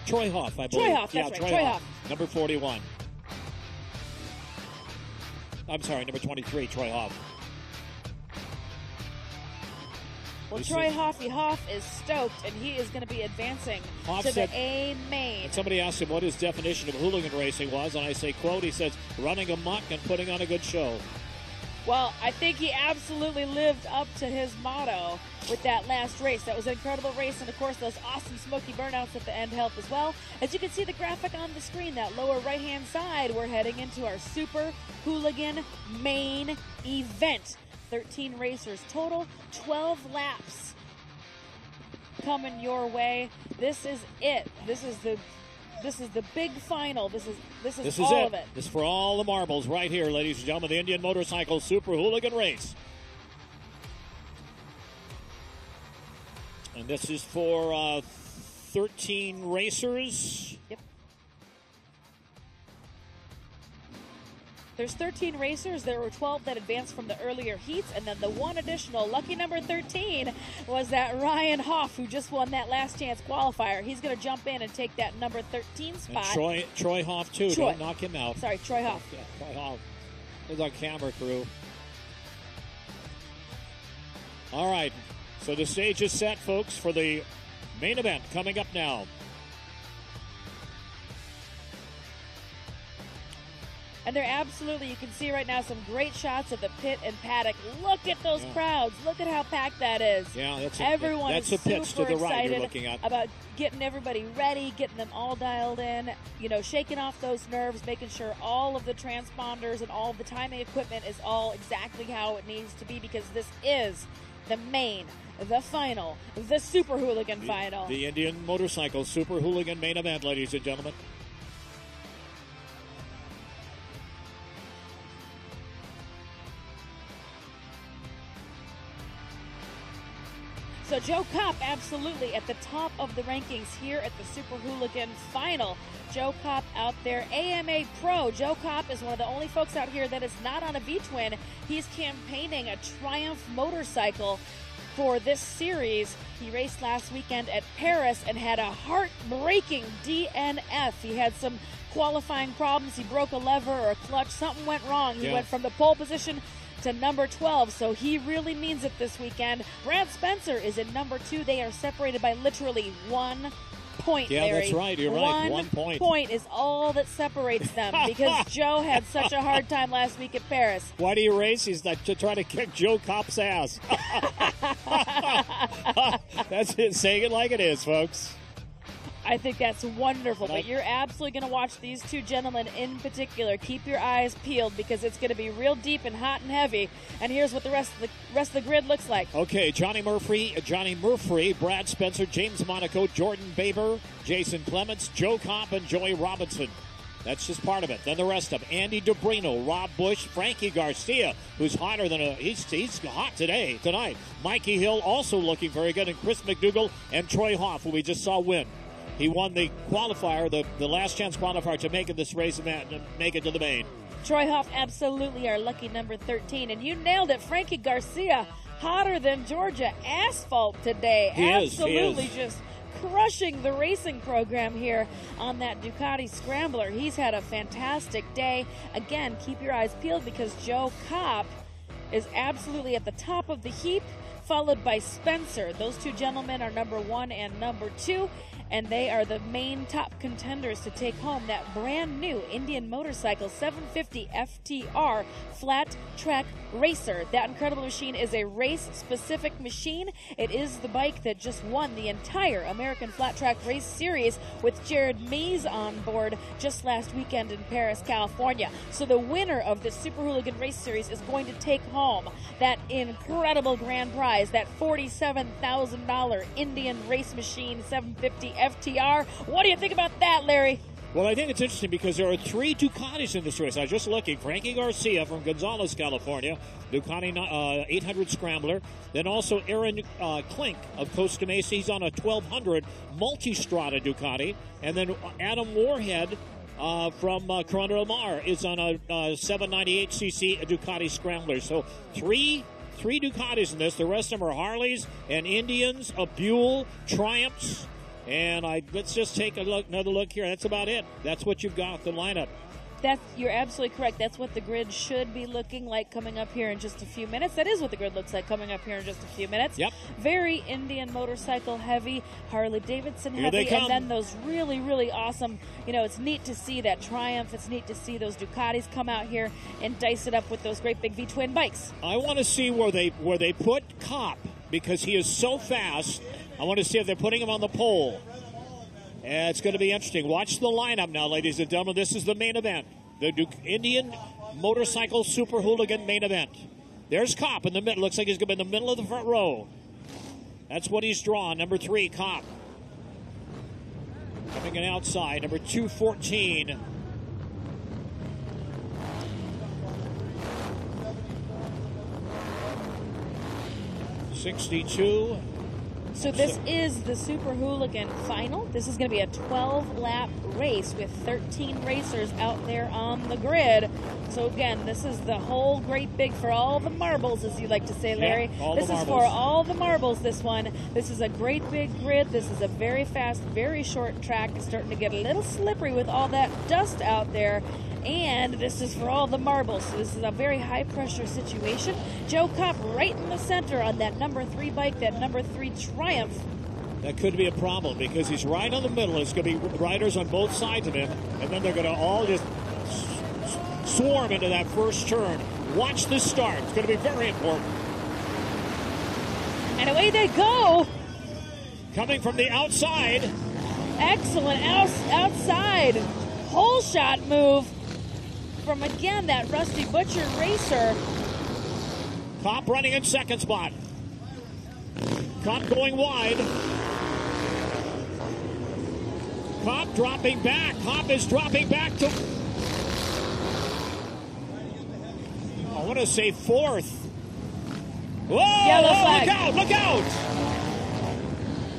Troy Hoff, I believe. Troy Hoff, that's right. Troy Hoff. Number 41. I'm sorry, number 23, Troy Hoff. Well, Troy Hoff is stoked, and he is going to be advancing to the A main. And somebody asked him what his definition of hooligan racing was, and I say, quote, he says, running amok and putting on a good show. Well, I think he absolutely lived up to his motto with that last race. That was an incredible race, and of course those awesome smoky burnouts at the end helped as well. As you can see the graphic on the screen, that lower right-hand side, we're heading into our Super Hooligan main event. 13 racers total, 12 laps coming your way. This is it. This is the big final. This is all of it. This is for all the marbles right here, ladies and gentlemen. The Indian Motorcycle Super Hooligan Race. And this is for 13 racers. Yep. There's 13 racers. There were 12 that advanced from the earlier heats, and then the one additional lucky number 13 was that Ryan Hoff, who just won that last chance qualifier. He's going to jump in and take that number 13 spot. And Troy Hoff, too. Troy. Don't knock him out. Sorry, Troy Hoff. Yeah, Troy Hoff. There's our camera crew. All right. So the stage is set, folks, for the main event coming up now. And they're absolutely, you can see right now some great shots of the pit and paddock. Look at those crowds. Look at how packed that is. Yeah, Everyone that's is the pits super to the right you're excited looking at. about getting everybody ready, getting them all dialed in, you know, shaking off those nerves, making sure all of the transponders and all of the timing equipment is all exactly how it needs to be, because this is the main, the final, the Super Hooligan final. The Indian Motorcycle Super Hooligan main event, ladies and gentlemen. So Joe Kopp absolutely at the top of the rankings here at the Super Hooligan final. Joe Kopp out there, AMA Pro. Joe Kopp is one of the only folks out here that is not on a V-twin. He's campaigning a Triumph motorcycle for this series. He raced last weekend at Paris and had a heartbreaking DNF. He had some qualifying problems. He broke a lever or a clutch. Something went wrong. He went from the pole position to number 12, so he really means it this weekend. Brad Spencer is in number 2. They are separated by literally 1 point, Yeah, Larry. that's right. You're right. 1 point. 1 point is all that separates them because Joe had such a hard time last week at Paris. Why do you race? He's like to try to kick Joe Kopp's ass. That's it. Saying it like it is, folks. I think that's wonderful, but you're absolutely going to watch these two gentlemen in particular. Keep your eyes peeled because it's going to be real deep and hot and heavy. And here's what the rest of the grid looks like. Okay, Johnny Murphy, Brad Spencer, James Monaco, Jordan Baber, Jason Clements, Joe Kopp, and Joey Robinson. That's just part of it. Then the rest of them. Andy DeBrino, Rob Bush, Frankie Garcia, who's hotter than he's hot tonight. Mikey Hill also looking very good, and Chris McDougall and Troy Hoff, who we just saw win. He won the qualifier, the last chance qualifier to make it this race event and make it to the main. Troy Hoff, absolutely our lucky number 13. And you nailed it. Frankie Garcia, hotter than Georgia asphalt today. He absolutely is. Just crushing the racing program here on that Ducati Scrambler. He's had a fantastic day. Again, keep your eyes peeled because Joe Kopp is absolutely at the top of the heap, followed by Spencer. Those two gentlemen are number 1 and number 2. And they are the main top contenders to take home that brand new Indian Motorcycle 750 FTR flat track racer. That incredible machine is a race specific machine. It is the bike that just won the entire American Flat Track Race Series with Jared Mees on board just last weekend in Paris, California. So the winner of the Super Hooligan Race Series is going to take home that incredible grand prize, that $47,000 Indian Race Machine 750 FTR. What do you think about that, Larry? Well, I think it's interesting because there are 3 Ducatis in this race. I was just looking. Frankie Garcia from Gonzales, California, Ducati 800 Scrambler. Then also Aaron Klink of Costa Mesa. He's on a 1200 Multistrada Ducati. And then Adam Warhead from Corona del Mar is on a 798cc Ducati Scrambler. So three Ducatis in this. The rest of them are Harleys and Indians, a Buell, Triumphs. And let's just take another look here. That's about it. That's what you've got, the lineup. You're absolutely correct. That's what the grid should be looking like coming up here in just a few minutes. That is what the grid looks like coming up here in just a few minutes. Yep. Very Indian motorcycle heavy, Harley Davidson Here they heavy, come. and then those really, really awesome, it's neat to see that Triumph. It's neat to see those Ducatis come out here and dice it up with those great big V-twin bikes. I want to see where they put Kopp, because he is so fast. I want to see if they're putting him on the pole. And it's going to be interesting. Watch the lineup now, ladies and gentlemen. This is the main event. The Indian Motorcycle Super Hooligan main event. There's Kopp in the middle. Looks like he's going to be in the middle of the front row. That's what he's drawn. Number 3, Kopp. Coming in outside. Number 214. '62. So this is the Super Hooligan final. This is going to be a 12-lap race with 13 racers out there on the grid. So again, this is the whole great big for all the marbles, as you like to say, Larry. Yeah, this is for all the marbles, this one. This is a great big grid. This is a very fast, very short track. It's starting to get a little slippery with all that dust out there. And this is for all the marbles. So this is a very high-pressure situation. Joe Kopp right in the center on that number 3 bike, that number 3 Triumph. That could be a problem because he's right on the middle. There's going to be riders on both sides of him, and then they're going to all just swarm into that first turn. Watch this start. It's going to be very important. And away they go. Coming from the outside. Excellent outside hole shot move from, again, that Rusty Butcher racer. Kopp running in second spot. Kopp going wide. Kopp dropping back. Kopp is dropping back to, I want to say 4th. Whoa! Yellow flag. Look out! Look out!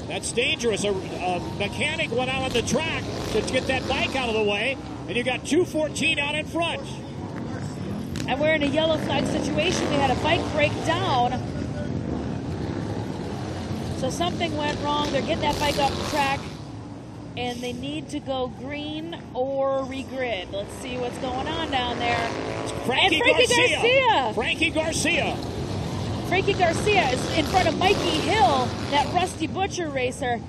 That's dangerous. A mechanic went out on the track to get that bike out of the way, and you got 214 out in front. And we're in a yellow flag situation. We had a bike break down. So something went wrong. They're getting that bike off the track, and they need to go green or regrid. Let's see what's going on down there. Frankie Garcia. Frankie Garcia. Frankie Garcia is in front of Mikey Hill, that Rusty Butcher racer.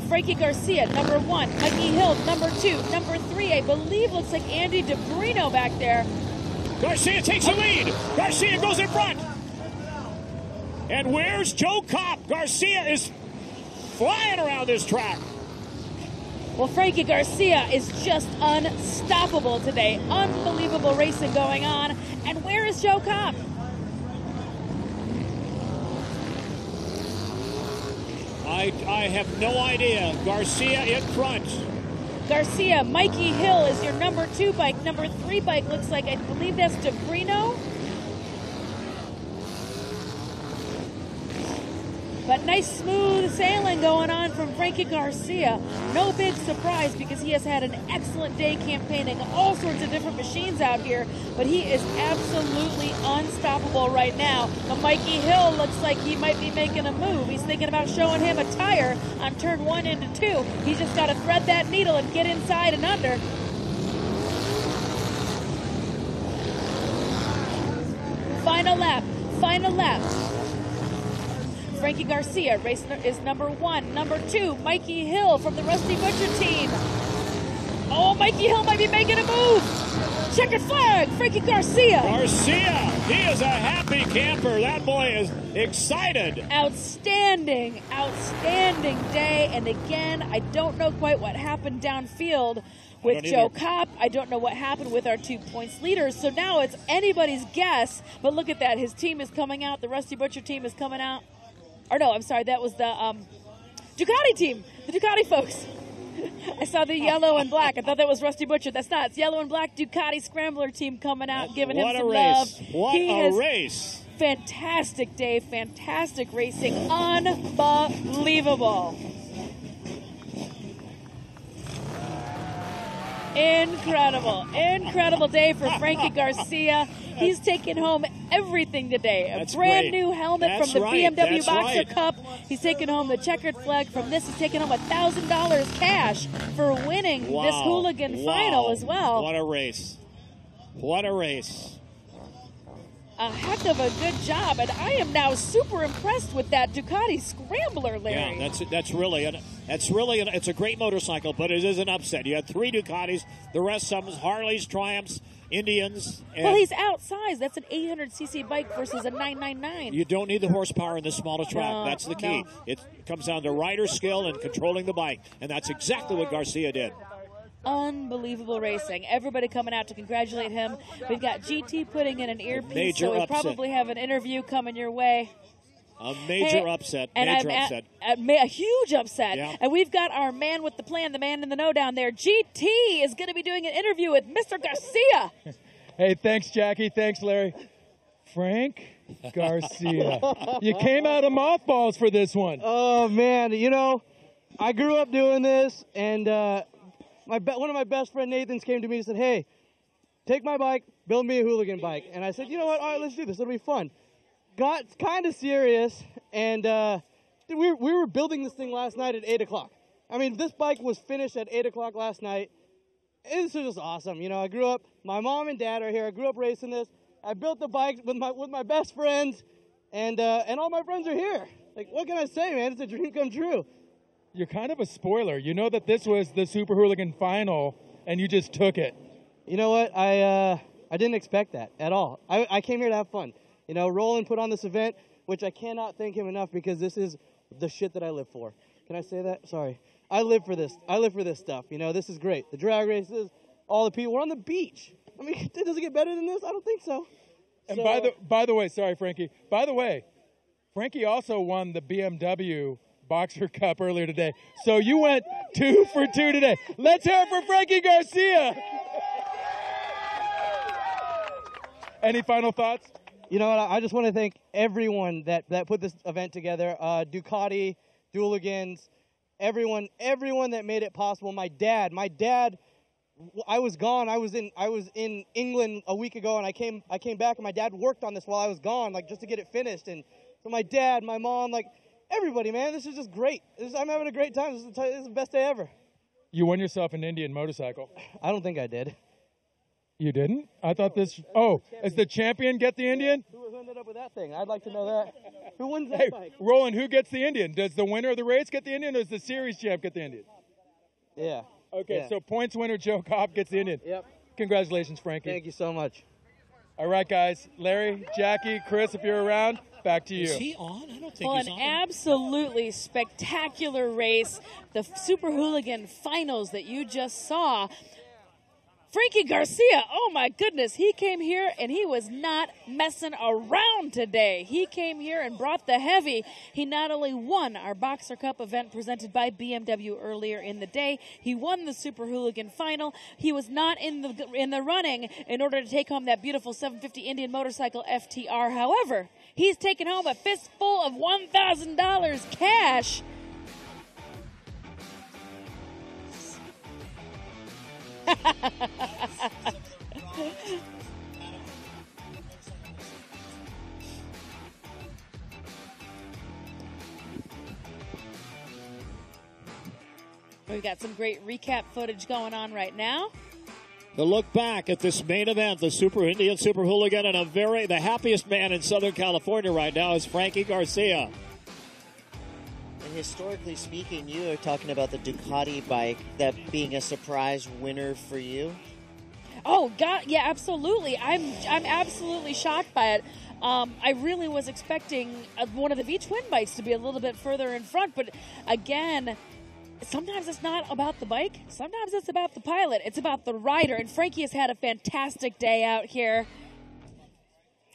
Frankie Garcia, number 1. Mikey Hill, number 2. Number 3, I believe, looks like Andy DeBrino back there. Garcia takes the lead. Garcia goes in front. And where's Joe Kopp? Garcia is flying around this track. Well, Frankie Garcia is just unstoppable today. Unbelievable racing going on. And where is Joe Kopp? I have no idea. Garcia in front. Garcia, Mikey Hill is your number 2 bike. Number 3 bike looks like, I believe that's DeBrino. But nice smooth sailing going on from Frankie Garcia. No big surprise because he has had an excellent day campaigning all sorts of different machines out here. But he is absolutely unstoppable right now. But Mikey Hill looks like he might be making a move. He's thinking about showing him a tire on turn 1 into 2. He's just got to thread that needle and get inside and under. Final lap. Final lap. Frankie Garcia is number 1. Number 2, Mikey Hill from the Rusty Butcher team. Oh, Mikey Hill might be making a move. Checkered flag, Frankie Garcia. Garcia, he is a happy camper. That boy is excited. Outstanding, outstanding day. And again, I don't know quite what happened downfield with Joe Kopp. I don't know what happened with our 2 points leaders. So now it's anybody's guess. But look at that. His team is coming out. The Rusty Butcher team is coming out. Or no, I'm sorry, that was the Ducati team, the Ducati folks. I saw the yellow and black. I thought that was Rusty Butcher. That's not. It's yellow and black Ducati Scrambler team coming out, giving him some love. What a race. Fantastic day, fantastic racing, unbelievable. Incredible. Incredible day for Frankie Garcia. He's taking home everything today. A brand new helmet from the BMW Boxer Cup. He's taking home the checkered flag from this. He's taking home $1,000 cash for winning this Hooligan final as well. What a race. What a race. A heck of a good job, and I am now super impressed with that Ducati Scrambler, Larry. Yeah, it's a great motorcycle, but it is an upset. You had 3 Ducatis, the rest of them Harleys, Triumphs, Indians. Well, he's outsized. That's an 800cc bike versus a 999. You don't need the horsepower in the smaller track. No, that's the key. no. It comes down to rider skill and controlling the bike, and that's exactly what Garcia did. Unbelievable racing. Everybody coming out to congratulate him. We've got GT putting in an earpiece, so we probably have an interview coming your way. A major upset. A huge upset. Yeah. And we've got our man with the plan, the man in the know down there. GT is going to be doing an interview with Mr. Garcia. Hey, thanks, Jackie. Thanks, Larry. Frank Garcia. You came out of mothballs for this one. Oh, man. You know, I grew up doing this, and one of my best friend Nathan's came to me and said, hey, take my bike, build me a Hooligan bike. And I said, you know what, all right, let's do this. It'll be fun. Got kind of serious, and we were building this thing last night at 8 o'clock. I mean, this bike was finished at 8 o'clock last night. This was just awesome. You know, I grew up, my mom and dad are here. I grew up racing this. I built the bike with my best friends, and all my friends are here. Like, what can I say, man? It's a dream come true. You're kind of a spoiler. You know that this was the Super Hooligan final, and you just took it. You know what? I didn't expect that at all. I came here to have fun. You know, Roland put on this event, which I cannot thank him enough because this is the shit that I live for. Can I say that? Sorry. I live for this. I live for this stuff. You know, this is great. The drag races, all the people. We're on the beach. I mean, does it get better than this? I don't think so. And by the way, sorry, Frankie. By the way, Frankie also won the BMW Boxer Cup earlier today. So you went 2 for 2 today. Let's hear it for Frankie Garcia. Any final thoughts? You know what? I just want to thank everyone that put this event together. Ducati, Hooligans, everyone that made it possible. My dad, I was gone. I was in England a week ago, and I came back, and my dad worked on this while I was gone, like just to get it finished. And so my dad, my mom, like everybody, man, this is just great. I'm having a great time. This is the best day ever. You won yourself an Indian motorcycle. I don't think I did. You didn't? I thought this. Oh, does the champion get the Indian? Who ended up with that thing? I'd like to know that. Who wins that bike? Roland, who gets the Indian? Does the winner of the race get the Indian, or does the series champ get the Indian? Yeah. Okay, yeah. So points winner Joe Cobb gets the Indian. Yep. Congratulations, Frankie. Thank you so much. All right, guys. Larry, Jackie, Chris, if you're around, back to you. Is he on? I don't think Well, he's an on. absolutely spectacular race. The Super Hooligan finals that you just saw. Frankie Garcia, oh my goodness, he came here and he was not messing around today. He came here and brought the heavy. He not only won our Boxer Cup event presented by BMW earlier in the day, he won the Super Hooligan final. He was not in the running in order to take home that beautiful 750 Indian motorcycle FTR. However, he's taken home a fistful of $1,000 cash. We've got some great recap footage going on right now. To look back at this main event, the Super Indian Super Hooligan, and the happiest man in Southern California right now is Frankie Garcia. And historically speaking, you are talking about the Ducati bike, that being a surprise winner for you. Oh God, yeah, absolutely. I'm absolutely shocked by it. I really was expecting one of the V-twin bikes to be a little bit further in front, but again, sometimes it's not about the bike. Sometimes it's about the pilot. It's about the rider. And Frankie has had a fantastic day out here.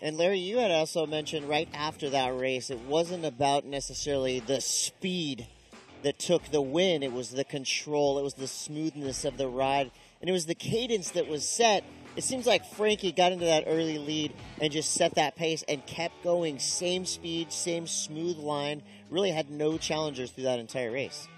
And Larry, you had also mentioned right after that race, it wasn't about necessarily the speed that took the win. It was the control. It was the smoothness of the ride. And it was the cadence that was set. It seems like Frankie got into that early lead and just set that pace and kept going. Same speed, same smooth line. Really had no challengers through that entire race.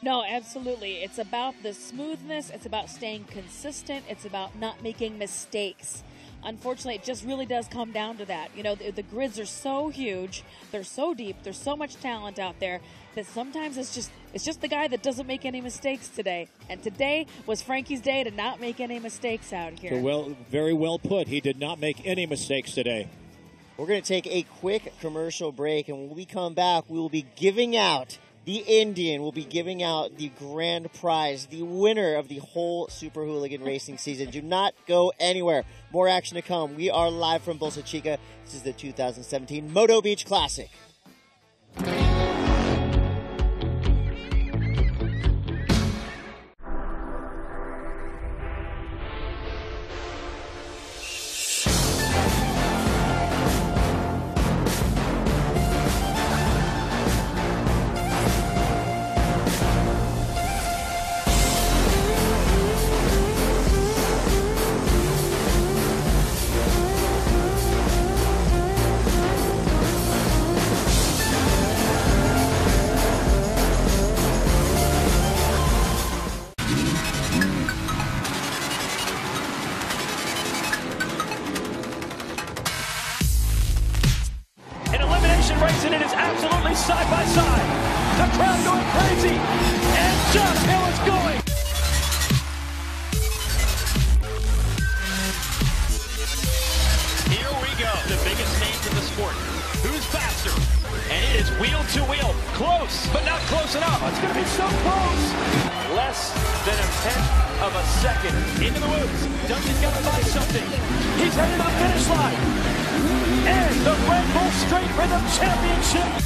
No, absolutely. It's about the smoothness. It's about staying consistent. It's about not making mistakes. Unfortunately, it just really does come down to that. You know, the grids are so huge. They're so deep. There's so much talent out there that sometimes it's just the guy that doesn't make any mistakes today. And today was Frankie's day to not make any mistakes out here. Well, very well put. He did not make any mistakes today. We're going to take a quick commercial break, and when we come back, we will be giving out the Indian. Will be giving out the grand prize, the winner of the whole Super Hooligan racing season. Do not go anywhere. More action to come. We are live from Bolsa Chica. This is the 2017 Moto Beach Classic. Racing, it is absolutely side by side. The crowd going crazy, and just how it's going. Here we go, the biggest names in the sport. Who's faster? And it is wheel to wheel, close, but not close enough. It's going to be so close. Less than a tenth of a second into the woods. Duncan's got to buy something. He's headed to the finish line. And the Red Bull Straight Rhythm Championship.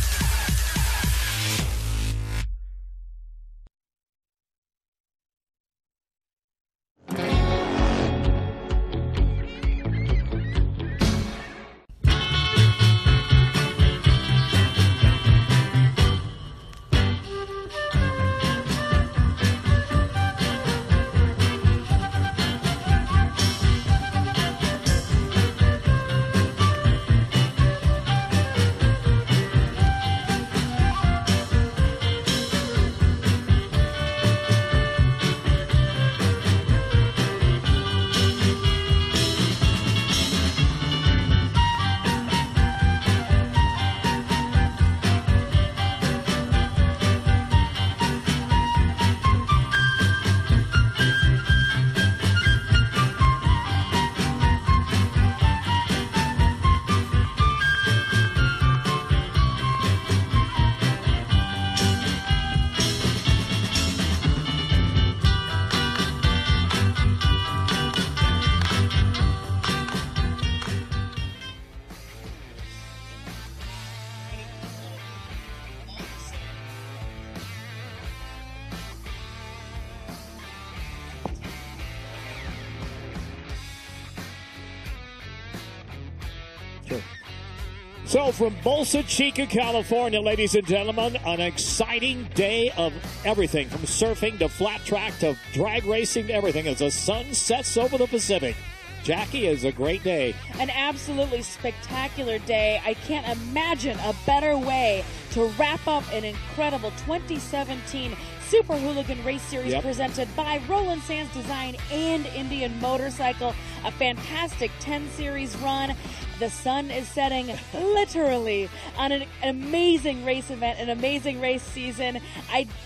So from Bolsa Chica, California, ladies and gentlemen, an exciting day of everything, from surfing to flat track to drag racing to everything, as the sun sets over the Pacific. Jackie, is a great day. An absolutely spectacular day. I can't imagine a better way to wrap up an incredible 2017 Super Hooligan Race Series presented by Roland Sands Design and Indian Motorcycle. A fantastic 10 Series run. The sun is setting literally on an amazing race event, an amazing race season.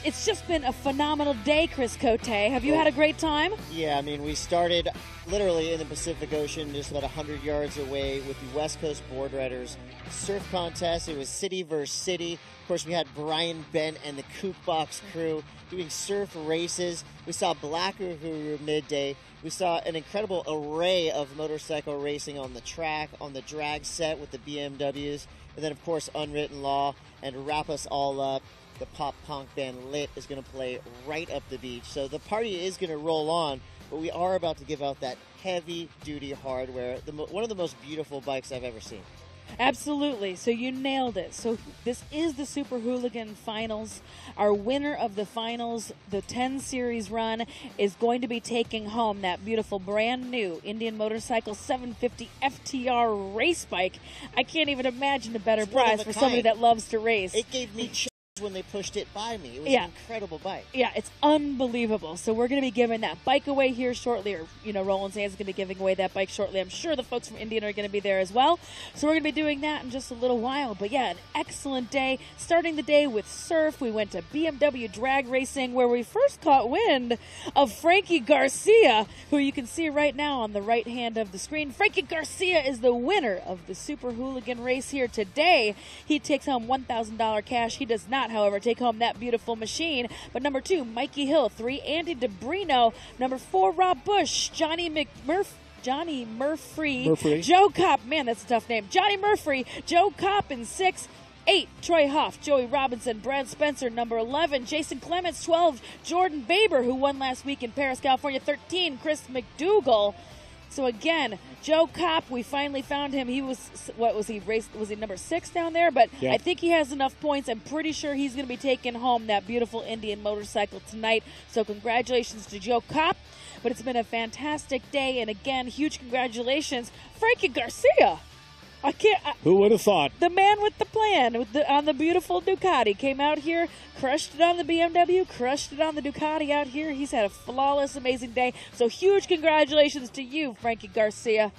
It's just been a phenomenal day, Chris Cote. Have you had a great time? Yeah, I mean, we started literally in the Pacific Ocean, just about 100 yards away, with the West Coast Board Riders surf contest. It was city versus city. Of course, we had Brian Bent and the Kook Box crew doing surf races. We saw Black Uhuru midday. We saw an incredible array of motorcycle racing on the track, on the drag set with the BMWs, and then, of course, Unwritten Law. And to wrap us all up, the pop-punk band Lit is going to play right up the beach. So the party is going to roll on, but we are about to give out that heavy-duty hardware, one of the most beautiful bikes I've ever seen. Absolutely. So you nailed it. So this is the Super Hooligan Finals. Our winner of the finals, the 10 Series run, is going to be taking home that beautiful brand new Indian Motorcycle 750 FTR race bike. I can't even imagine a better prize for somebody that loves to race. It gave me chills when they pushed it by me. It was Yeah. an incredible bike. Yeah, it's unbelievable. So we're going to be giving that bike away here shortly, or, Roland Sands is going to be giving away that bike shortly. I'm sure the folks from Indian are going to be there as well. So we're going to be doing that in just a little while. But yeah, an excellent day. Starting the day with surf. We went to BMW drag racing, where we first caught wind of Frankie Garcia, who you can see right now on the right hand of the screen. Frankie Garcia is the winner of the Super Hooligan race here today. He takes home $1,000 cash. He does not, however, take home that beautiful machine. But number 2, Mikey Hill. 3, Andy DeBrino. Number 4, Rob Bush. Johnny Murphy. Joe Kopp. Man, that's a tough name. Johnny Murphy. Joe Kopp in 6. 8, Troy Huff, Joey Robinson, Brad Spencer, number 11, Jason Clements, 12, Jordan Baber, who won last week in Paris, California, 13, Chris McDougall. So again, Joe Kopp, we finally found him. He was, was he number 6 down there? But yeah. I think he has enough points. I'm pretty sure he's going to be taking home that beautiful Indian motorcycle tonight. So congratulations to Joe Kopp. But it's been a fantastic day. And again, huge congratulations, Frankie Garcia. Who would have thought? The man with the plan on the beautiful Ducati came out here, crushed it on the BMW, crushed it on the Ducati out here. He's had a flawless, amazing day. So huge congratulations to you, Frankie Garcia.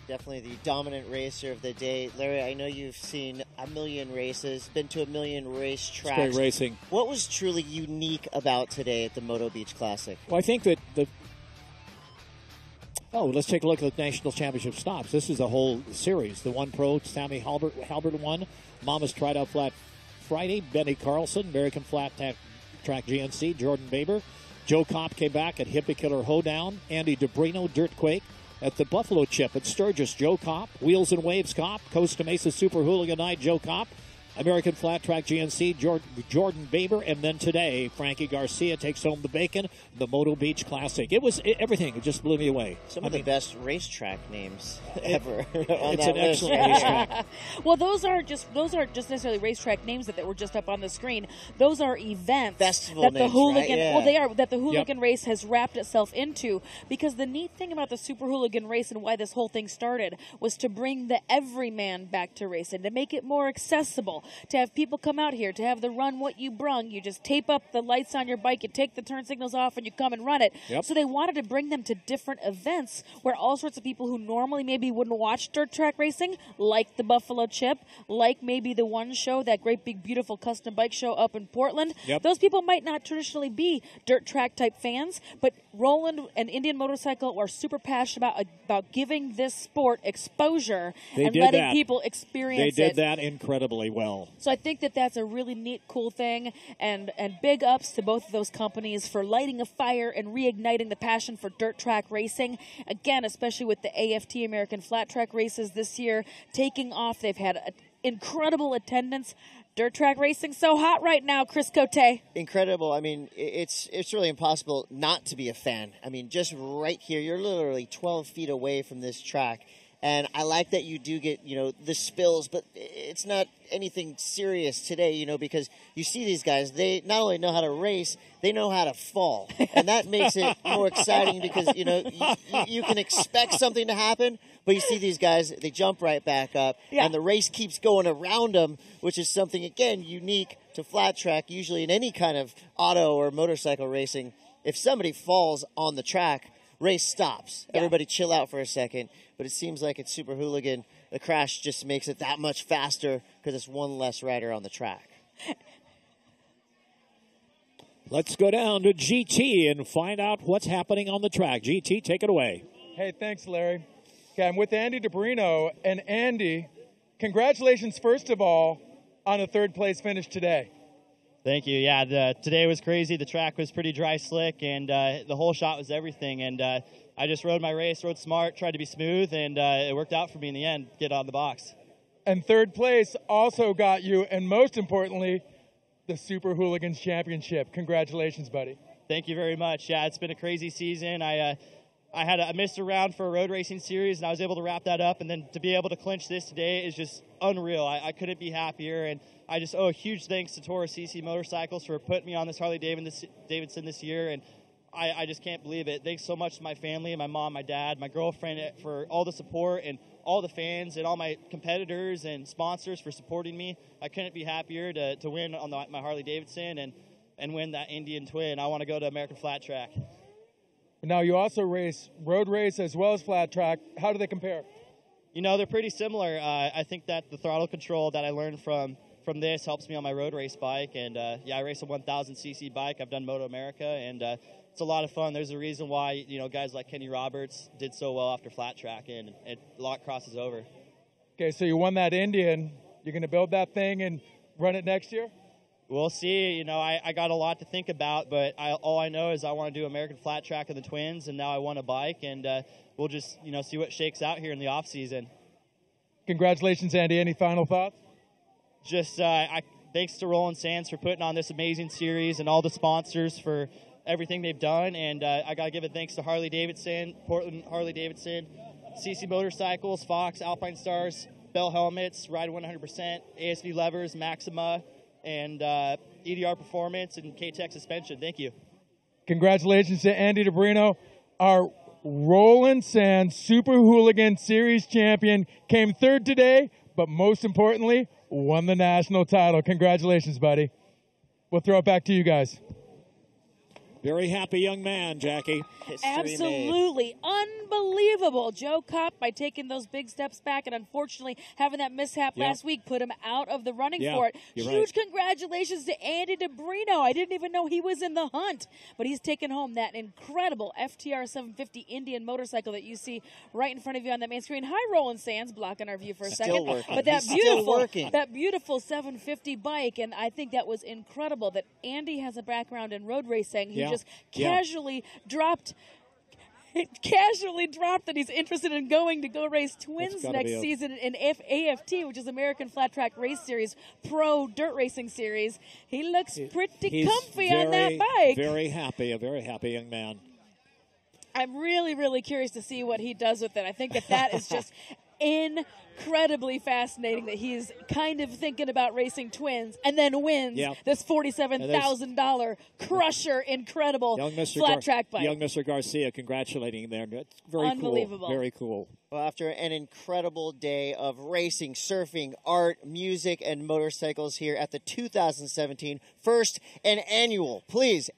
Definitely the dominant racer of the day. Larry, I know you've seen a million races, been to a million race tracks. It's great racing. What was truly unique about today at the Moto Beach Classic? Well, I think that let's take a look at the National Championship stops. This is a whole series. The one pro, Sammy Halbert won. Mama's Tried Out Flat Friday. Benny Carlson, American Flat Track GNC. Jordan Baber. Joe Kopp came back at Hippie Killer Hoedown. Andy DeBrino, Dirtquake. At the Buffalo Chip at Sturgis, Joe Kopp. Wheels and Waves Kopp. Costa Mesa Super Hooligan Night, Joe Kopp. American Flat Track GNC, Jordan Baber, and then today, Frankie Garcia takes home the bacon, the Moto Beach Classic. It was everything. It just blew me away. Some of the best racetrack names ever. It's an excellent racetrack. Well, those aren't just necessarily racetrack names that were just up on the screen. Those are events festival that names, the hooligan. Right? Yeah. Well, they are that the hooligan race has wrapped itself into. Because the neat thing about the Super Hooligan race and why this whole thing started was to bring the everyman back to racing, to make it more accessible. To have people come out here, to have the run what you brung. You just tape up the lights on your bike, you take the turn signals off, and you come and run it. Yep. So they wanted to bring them to different events where all sorts of people who normally maybe wouldn't watch dirt track racing, like the Buffalo Chip, like maybe the One Show, that great big beautiful custom bike show up in Portland. Yep. Those people might not traditionally be dirt track type fans, but Roland and Indian Motorcycle are super passionate about giving this sport exposure and letting people experience it. They did that incredibly well. So I think that that's a really neat, cool thing, and big ups to both of those companies for lighting a fire and reigniting the passion for dirt track racing. Again, especially with the AFT American Flat Track races this year taking off. They've had incredible attendance. Dirt track racing so hot right now, Chris Cote. Incredible. I mean, it's really impossible not to be a fan. I mean, just right here, you're literally 12 feet away from this track. And I like that you do get, the spills, but it's not anything serious today, because you see these guys, they not only know how to race, they know how to fall. And that makes it more exciting because, you can expect something to happen, but you see these guys, they jump right back up, and the race keeps going around them, which is something, again, unique to flat track. Usually in any kind of auto or motorcycle racing, if somebody falls on the track, race stops. Yeah. Everybody chill out for a second. But it seems like at Super Hooligan, the crash just makes it that much faster because it's one less rider on the track. Let's go down to GT and find out what's happening on the track. GT, take it away. Hey, thanks, Larry. Okay, I'm with Andy DeBrino. And Andy, congratulations, first of all, on a third-place finish today. Thank you. Yeah, today was crazy. The track was pretty dry, slick, and the whole shot was everything. And I just rode my race, rode smart, tried to be smooth, and it worked out for me in the end, get on the box. And third place also got you, and most importantly, the Super Hooligans Championship. Congratulations, buddy. Thank you very much. Yeah, it's been a crazy season. I missed a round for a road racing series, and I was able to wrap that up. And then to be able to clinch this today is just unreal. I couldn't be happier, and I just owe a huge thanks to Toro CC Motorcycles for putting me on this Harley Davidson this year. And I just can't believe it. Thanks so much to my family, my mom, my dad, my girlfriend for all the support, and all the fans and all my competitors and sponsors for supporting me. I couldn't be happier to win on my Harley Davidson and win that Indian Twin. I want to go to American Flat Track. Now you also race road race as well as flat track. How do they compare? You know, they're pretty similar. I think that the throttle control that I learned from this helps me on my road race bike. And yeah, I race a 1,000cc bike. I've done Moto America, and it's a lot of fun. There's a reason why, you know, guys like Kenny Roberts did so well after flat track, and a lot crosses over. Okay, so you won that Indian. You're going to build that thing and run it next year? We'll see. You know, I got a lot to think about, but all I know is I want to do American Flat Track and the Twins, and now I want a bike, and we'll just, you know, see what shakes out here in the off season. Congratulations, Andy. Any final thoughts? Just thanks to Roland Sands for putting on this amazing series, and all the sponsors for everything they've done. And I got to give a thanks to Harley Davidson, Portland Harley Davidson, CC Motorcycles, Fox, Alpine Stars, Bell Helmets, Ride 100%, ASV Levers, Maxima, and EDR Performance, and K-Tech Suspension. Thank you. Congratulations to Andy DeBrino, our Roland Sands Super Hooligan Series champion. Came third today, but most importantly, won the national title. Congratulations, buddy. We'll throw it back to you guys. Very happy young man, Jackie. Absolutely unbelievable. Joe Kopp, by taking those big steps back, and unfortunately having that mishap last week, put him out of the running for it. Huge congratulations to Andy DeBrino. I didn't even know he was in the hunt, but he's taken home that incredible FTR 750 Indian motorcycle that you see right in front of you on that main screen. Hi, Roland Sands, blocking our view for a second. Working. But that beautiful 750 bike, and I think that was incredible that Andy has a background in road racing. He just casually dropped that he's interested in going to go race Twins next season in AFT, which is American Flat Track Race Series, Pro Dirt Racing Series. He looks pretty comfy on that bike. A very happy young man. I'm really, really curious to see what he does with it. I think that is just incredibly fascinating that he's kind of thinking about racing Twins and then wins this $47,000 crusher incredible flat track bike. Young Mr. Garcia congratulating him there. That's very unbelievable. Cool. Very cool. Well, after an incredible day of racing, surfing, art, music, and motorcycles here at the 2017 first and annual,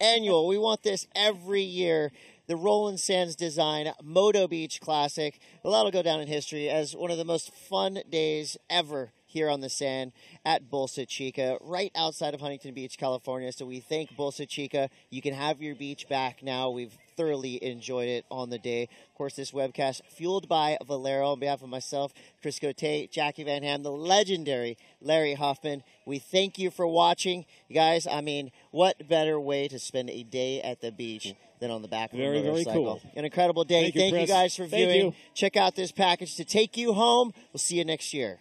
annual. We want this every year. The Roland Sands design Moto Beach Classic. Well, that'll go down in history as one of the most fun days ever here on the sand at Bolsa Chica, right outside of Huntington Beach, California. So we thank Bolsa Chica. You can have your beach back now. We've thoroughly enjoyed it on the day. Of course, this webcast fueled by Valero. On behalf of myself, Chris Cote, Jackie Van Ham, the legendary Larry Hoffman, we thank you for watching. You guys, I mean, what better way to spend a day at the beach than on the back of a motorcycle? Very cool. An incredible day. Thank you guys for viewing. Check out this package to take you home. We'll see you next year.